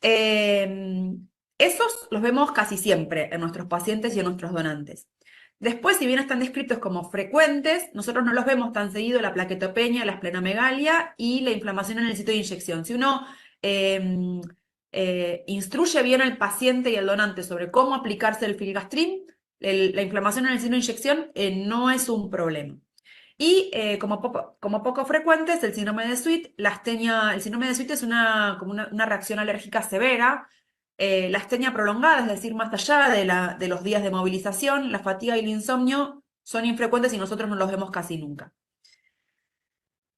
Esos los vemos casi siempre en nuestros pacientes y en nuestros donantes. Después, si bien están descritos como frecuentes, nosotros no los vemos tan seguido la plaquetopenia, la esplenomegalia y la inflamación en el sitio de inyección. Si uno instruye bien al paciente y al donante sobre cómo aplicarse el filgastrim, la inflamación en el sitio de inyección no es un problema. Y como poco frecuentes, el síndrome de Sweet, el síndrome de Sweet es como una reacción alérgica severa, la astenia prolongada, es decir, más allá de los días de movilización, la fatiga y el insomnio son infrecuentes y nosotros no los vemos casi nunca.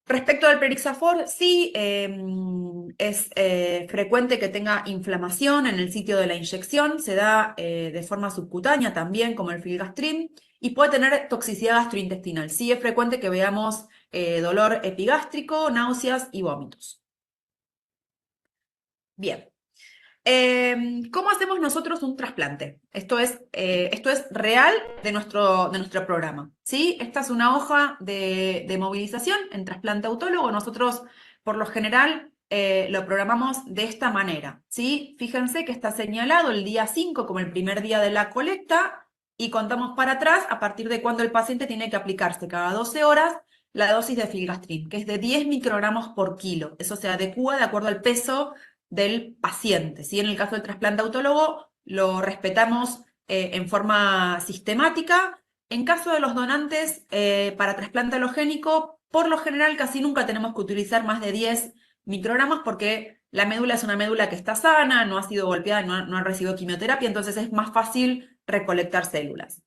Respecto al Plerixafor, sí es frecuente que tenga inflamación en el sitio de la inyección, se da de forma subcutánea también, como el filgastrim, y puede tener toxicidad gastrointestinal. Sí es frecuente que veamos dolor epigástrico, náuseas y vómitos. Bien. ¿Cómo hacemos nosotros un trasplante? Esto es real de nuestro programa, ¿sí? Esta es una hoja de movilización en trasplante autólogo. Nosotros, por lo general, lo programamos de esta manera, ¿sí? Fíjense que está señalado el día 5 como el primer día de la colecta y contamos para atrás a partir de cuando el paciente tiene que aplicarse cada 12 horas la dosis de filgastrim, que es de 10 microgramos por kilo. Eso se adecúa de acuerdo al peso del paciente, ¿sí? En el caso del trasplante autólogo lo respetamos en forma sistemática. En caso de los donantes para trasplante halogénico, por lo general casi nunca tenemos que utilizar más de 10 microgramos porque la médula es una médula que está sana, no ha sido golpeada, no ha recibido quimioterapia, entonces es más fácil recolectar células.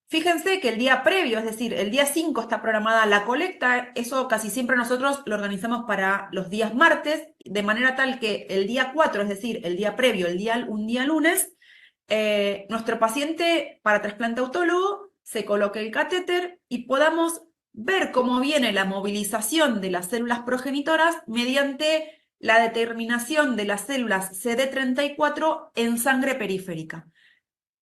Fíjense que el día previo, es decir, el día 5 está programada la colecta, eso casi siempre nosotros lo organizamos para los días martes, de manera tal que el día 4, es decir, el día previo, un día lunes, nuestro paciente para trasplante autólogo se coloque el catéter y podamos ver cómo viene la movilización de las células progenitoras mediante la determinación de las células CD34 en sangre periférica.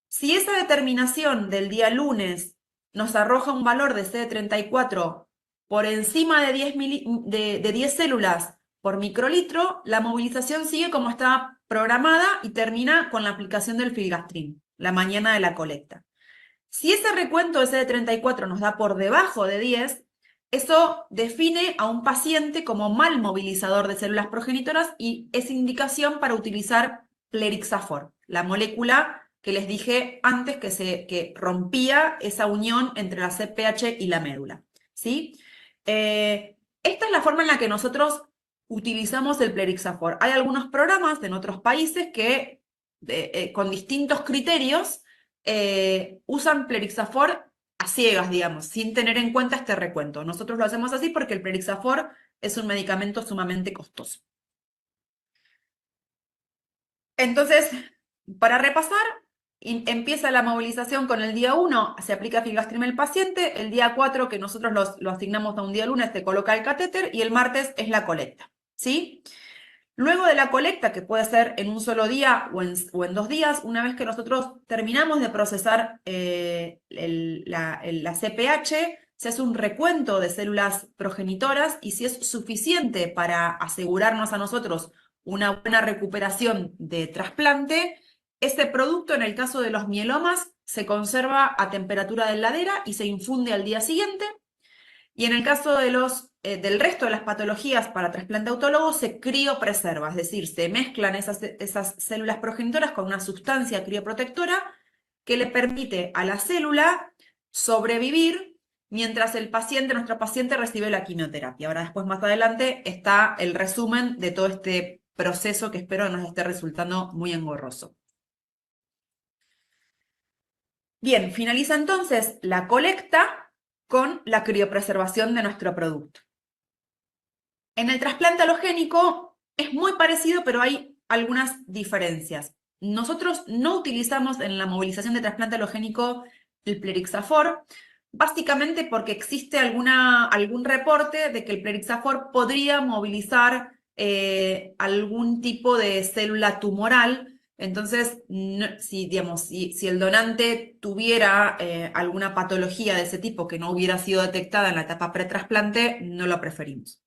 Si esa determinación del día lunes nos arroja un valor de CD34 por encima de 10 células por microlitro, la movilización sigue como está programada y termina con la aplicación del filgastrim, la mañana de la colecta. Si ese recuento de CD34 nos da por debajo de 10, eso define a un paciente como mal movilizador de células progenitoras y es indicación para utilizar Plerixafor, la molécula que les dije antes que rompía esa unión entre la CPH y la médula, ¿sí? Esta es la forma en la que nosotros utilizamos el Plerixafor. Hay algunos programas en otros países que con distintos criterios usan Plerixafor a ciegas, digamos, sin tener en cuenta este recuento. Nosotros lo hacemos así porque el Plerixafor es un medicamento sumamente costoso. Entonces, para repasar, empieza la movilización con el día 1, se aplica filgastrim al paciente, el día 4, que nosotros lo asignamos a un día lunes, se coloca el catéter y el martes es la colecta, ¿sí? Luego de la colecta, que puede ser en un solo día o en 2 días, una vez que nosotros terminamos de procesar la CPH, se hace un recuento de células progenitoras y si es suficiente para asegurarnos a nosotros una buena recuperación de trasplante, ese producto, en el caso de los mielomas, se conserva a temperatura de heladera y se infunde al día siguiente. Y en el caso de los del resto de las patologías para trasplante autólogo se criopreserva, es decir, se mezclan esas células progenitoras con una sustancia crioprotectora que le permite a la célula sobrevivir mientras nuestro paciente recibe la quimioterapia. Ahora después más adelante está el resumen de todo este proceso que espero nos esté resultando muy engorroso. Bien, finaliza entonces la colecta con la criopreservación de nuestro producto. En el trasplante alogénico es muy parecido, pero hay algunas diferencias. Nosotros no utilizamos en la movilización de trasplante alogénico el Plerixafor, básicamente porque existe algún reporte de que el Plerixafor podría movilizar algún tipo de célula tumoral. Entonces, si el donante tuviera alguna patología de ese tipo que no hubiera sido detectada en la etapa pretrasplante, no lo preferimos.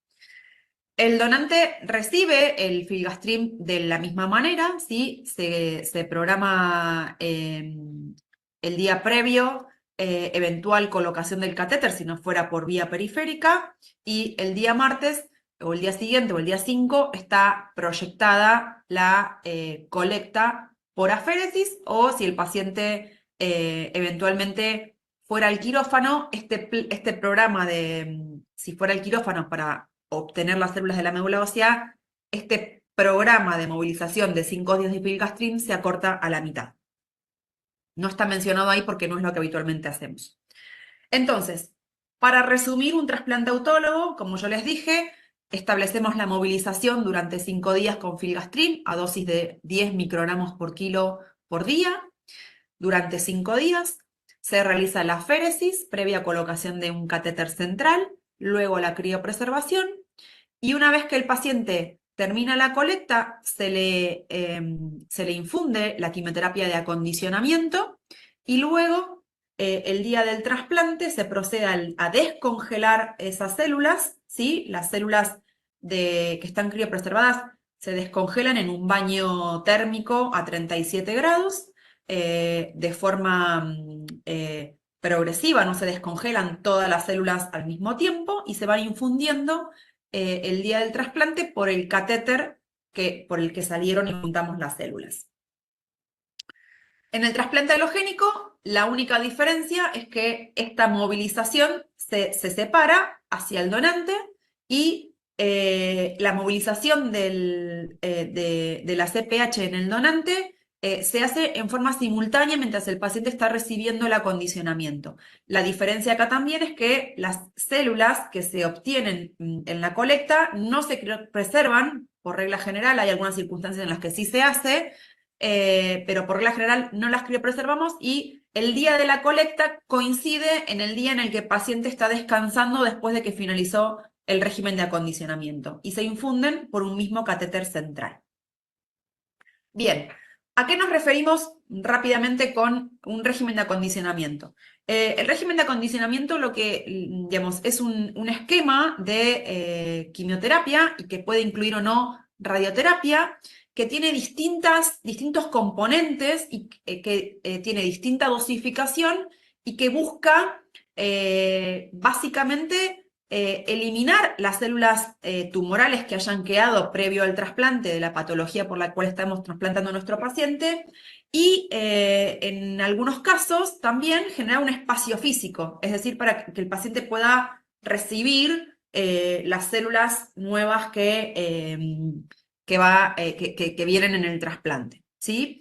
El donante recibe el filgastrim de la misma manera, ¿sí? Se programa el día previo, eventual colocación del catéter, si no fuera por vía periférica, y el día martes, o el día siguiente, o el día 5, está proyectada la colecta por aféresis, o si el paciente eventualmente fuera al quirófano, este programa si fuera al quirófano para obtener las células de la médula ósea, este programa de movilización de 5 días de filgastrim se acorta a la mitad. No está mencionado ahí porque no es lo que habitualmente hacemos. Entonces, para resumir un trasplante autólogo, como yo les dije, establecemos la movilización durante 5 días con filgastrim a dosis de 10 microgramos por kilo por día. Durante 5 días se realiza la aféresis previa colocación de un catéter central, luego la criopreservación, y una vez que el paciente termina la colecta, se le infunde la quimioterapia de acondicionamiento y luego, el día del trasplante, se procede a descongelar esas células, ¿sí? Las células que están criopreservadas se descongelan en un baño térmico a 37 grados, de forma progresiva, no se descongelan todas las células al mismo tiempo y se van infundiendo el día del trasplante por el catéter por el que salieron y juntamos las células. En el trasplante alogénico, la única diferencia es que esta movilización se separa hacia el donante y la movilización de la CPH en el donante se hace en forma simultánea mientras el paciente está recibiendo el acondicionamiento. La diferencia acá también es que las células que se obtienen en la colecta no se preservan por regla general. Hay algunas circunstancias en las que sí se hace, pero por regla general no las criopreservamos, y el día de la colecta coincide en el día en el que el paciente está descansando después de que finalizó el régimen de acondicionamiento y se infunden por un mismo catéter central. Bien, ¿a qué nos referimos rápidamente con un régimen de acondicionamiento? El régimen de acondicionamiento digamos, es un esquema de quimioterapia y que puede incluir o no radioterapia, que tiene distintos componentes y que tiene distinta dosificación y que busca básicamente eliminar las células tumorales que hayan quedado previo al trasplante de la patología por la cual estamos trasplantando a nuestro paciente y en algunos casos también generar un espacio físico, es decir, para que el paciente pueda recibir las células nuevas que vienen en el trasplante, ¿sí?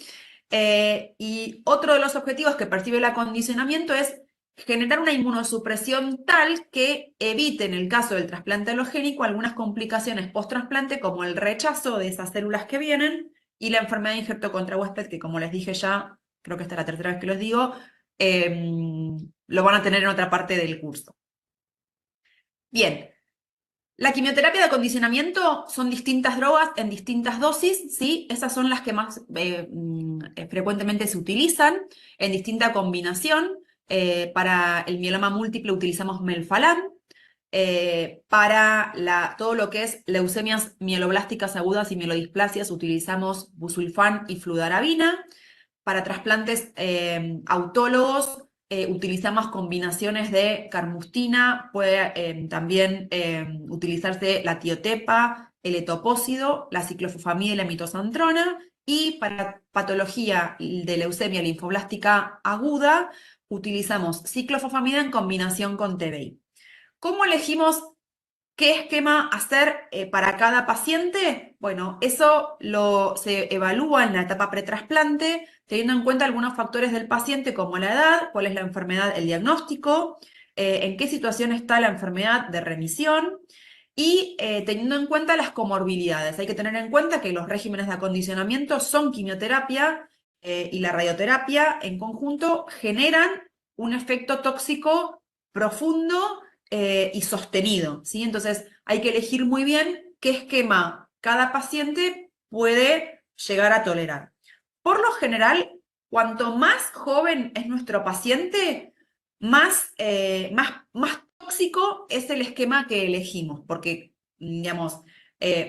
Y otro de los objetivos que percibe el acondicionamiento es generar una inmunosupresión tal que evite, en el caso del trasplante alogénico, algunas complicaciones post-trasplante, como el rechazo de esas células que vienen y la enfermedad de injerto contra huésped, que como les dije ya, creo que esta es la tercera vez que los digo, lo van a tener en otra parte del curso. Bien. La quimioterapia de acondicionamiento son distintas drogas en distintas dosis, ¿sí? Esas son las que más frecuentemente se utilizan en distinta combinación. Para el mieloma múltiple utilizamos melfalán. Para todo lo que es leucemias mieloblásticas agudas y mielodisplasias utilizamos busulfán y fludarabina. Para trasplantes autólogos utilizamos combinaciones de carmustina, puede también utilizarse la tiotepa, el etopósido, la ciclofosfamida y la mitosantrona, y para patología de leucemia linfoblástica aguda, utilizamos ciclofosfamida en combinación con TBI. ¿Cómo elegimos qué esquema hacer para cada paciente? Bueno, eso se evalúa en la etapa pretrasplante, teniendo en cuenta algunos factores del paciente como la edad, cuál es la enfermedad, el diagnóstico, en qué situación está la enfermedad de remisión y teniendo en cuenta las comorbilidades. Hay que tener en cuenta que los regímenes de acondicionamiento son quimioterapia y la radioterapia en conjunto generan un efecto tóxico profundo y sostenido, ¿sí? Entonces hay que elegir muy bien qué esquema cada paciente puede llegar a tolerar. Por lo general, cuanto más joven es nuestro paciente, más tóxico es el esquema que elegimos, porque, digamos,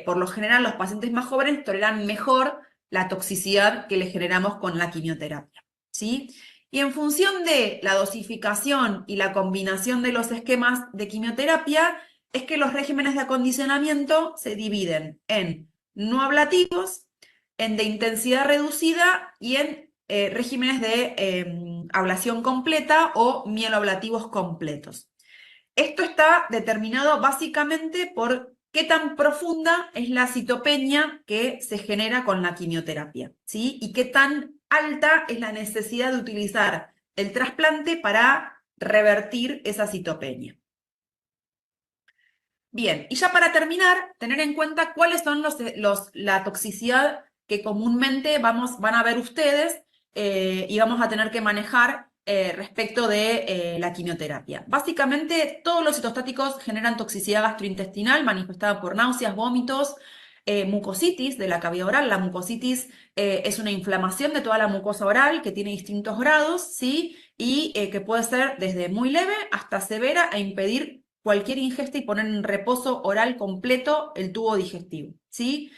por lo general los pacientes más jóvenes toleran mejor la toxicidad que les generamos con la quimioterapia, ¿sí? Y en función de la dosificación y la combinación de los esquemas de quimioterapia, es que los regímenes de acondicionamiento se dividen en no ablativos, en de intensidad reducida y en regímenes de ablación completa o mieloablativos completos. Esto está determinado básicamente por qué tan profunda es la citopenia que se genera con la quimioterapia, ¿sí? Y qué tan alta es la necesidad de utilizar el trasplante para revertir esa citopenia. Bien, y ya para terminar, tener en cuenta cuáles son la toxicidad que comúnmente van a ver ustedes y vamos a tener que manejar respecto de la quimioterapia. Básicamente, todos los citostáticos generan toxicidad gastrointestinal manifestada por náuseas, vómitos, mucositis de la cavidad oral. La mucositis es una inflamación de toda la mucosa oral que tiene distintos grados, ¿sí? Y que puede ser desde muy leve hasta severa e impedir cualquier ingesta y poner en reposo oral completo el tubo digestivo, ¿sí?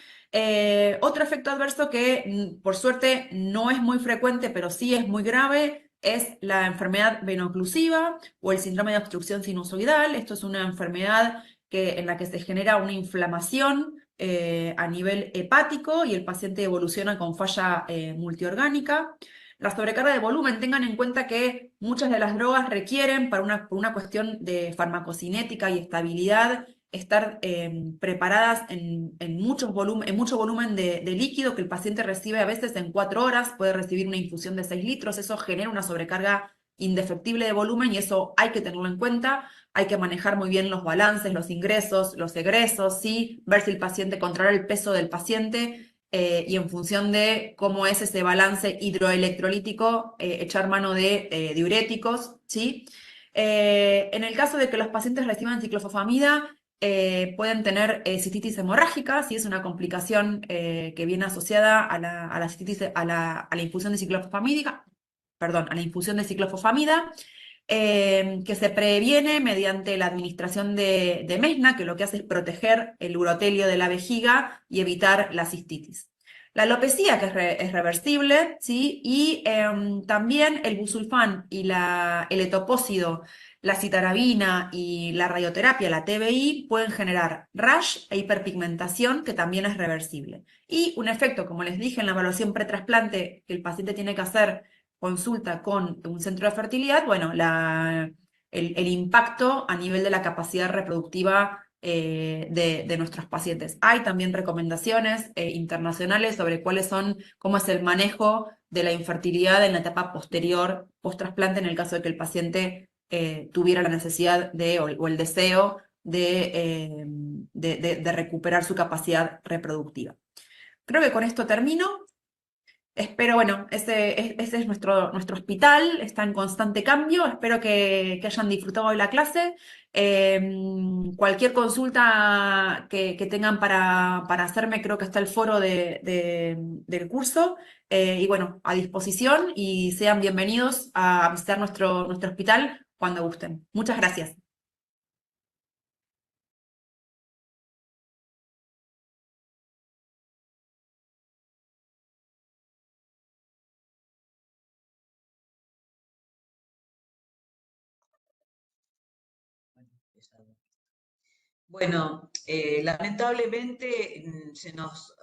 Otro efecto adverso que por suerte no es muy frecuente, pero sí es muy grave, es la enfermedad veno-oclusiva o el síndrome de obstrucción sinusoidal. Esto es una enfermedad en la que se genera una inflamación a nivel hepático y el paciente evoluciona con falla multiorgánica. La sobrecarga de volumen, tengan en cuenta que muchas de las drogas requieren, por una cuestión de farmacocinética y estabilidad, estar preparadas en mucho volumen de líquido que el paciente recibe a veces en 4 horas, puede recibir una infusión de 6 litros, eso genera una sobrecarga indefectible de volumen y eso hay que tenerlo en cuenta, hay que manejar muy bien los balances, los ingresos, los egresos, ¿sí? Ver si el paciente, controlar el peso del paciente, y en función de cómo es ese balance hidroelectrolítico, echar mano de diuréticos, ¿sí? En el caso de que los pacientes reciban ciclofosfamida, pueden tener cistitis hemorrágica, ¿sí? Es una complicación que viene asociada a la cistitis, a la infusión de ciclofosfamida, a la infusión de ciclofosfamida, que se previene mediante la administración de mesna, que lo que hace es proteger el urotelio de la vejiga y evitar la cistitis. La alopecia, que es reversible, ¿sí? Y también el busulfán y el etopósido, la citarabina y la radioterapia, la TBI, pueden generar rash e hiperpigmentación, que también es reversible. Y un efecto, como les dije en la evaluación pretrasplante, que el paciente tiene que hacer consulta con un centro de fertilidad, bueno, el impacto a nivel de la capacidad reproductiva de nuestros pacientes. Hay también recomendaciones internacionales sobre cómo es el manejo de la infertilidad en la etapa posterior, post-trasplante, en el caso de que el paciente tuviera la necesidad o el deseo de recuperar su capacidad reproductiva. Creo que con esto termino. Espero, bueno, ese es nuestro hospital, está en constante cambio, espero que hayan disfrutado de la clase. Cualquier consulta que tengan para hacerme, creo que está el foro del curso, y bueno, a disposición y sean bienvenidos a visitar nuestro hospital cuando gusten. Muchas gracias. Bueno, lamentablemente se nos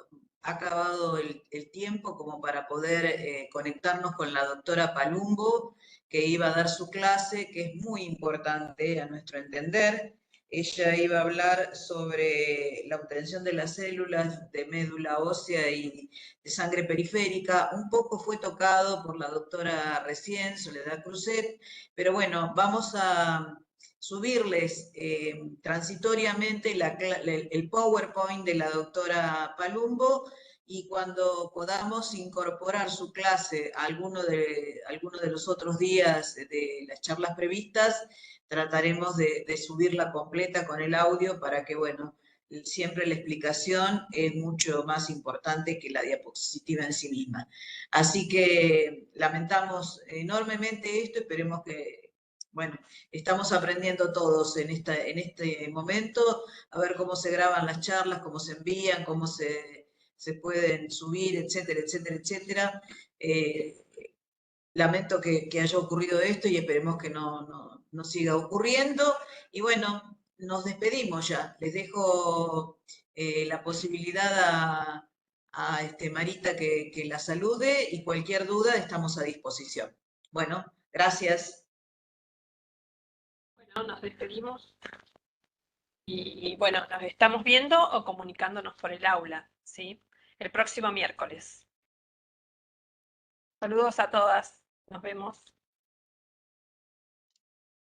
ha acabado el tiempo como para poder conectarnos con la doctora Palumbo, que iba a dar su clase, que es muy importante a nuestro entender. Ella iba a hablar sobre la obtención de las células de médula ósea y de sangre periférica. Un poco fue tocado por la doctora recién, Soledad Cruzet, pero bueno, vamos a subirles transitoriamente el PowerPoint de la doctora Palumbo y cuando podamos incorporar su clase a alguno de los otros días de las charlas previstas, trataremos de subirla completa con el audio para que, bueno, siempre la explicación es mucho más importante que la diapositiva en sí misma. Así que lamentamos enormemente esto, esperemos que, bueno, estamos aprendiendo todos en este momento a ver cómo se graban las charlas, cómo se envían, cómo se pueden subir, etcétera, etcétera, etcétera. Lamento que haya ocurrido esto y esperemos que no siga ocurriendo. Y bueno, nos despedimos ya. Les dejo la posibilidad a Marita que la salude y cualquier duda estamos a disposición. Bueno, gracias. Bueno, nos despedimos y bueno, nos estamos viendo o comunicándonos por el aula, ¿sí? El próximo miércoles. Saludos a todas. Nos vemos.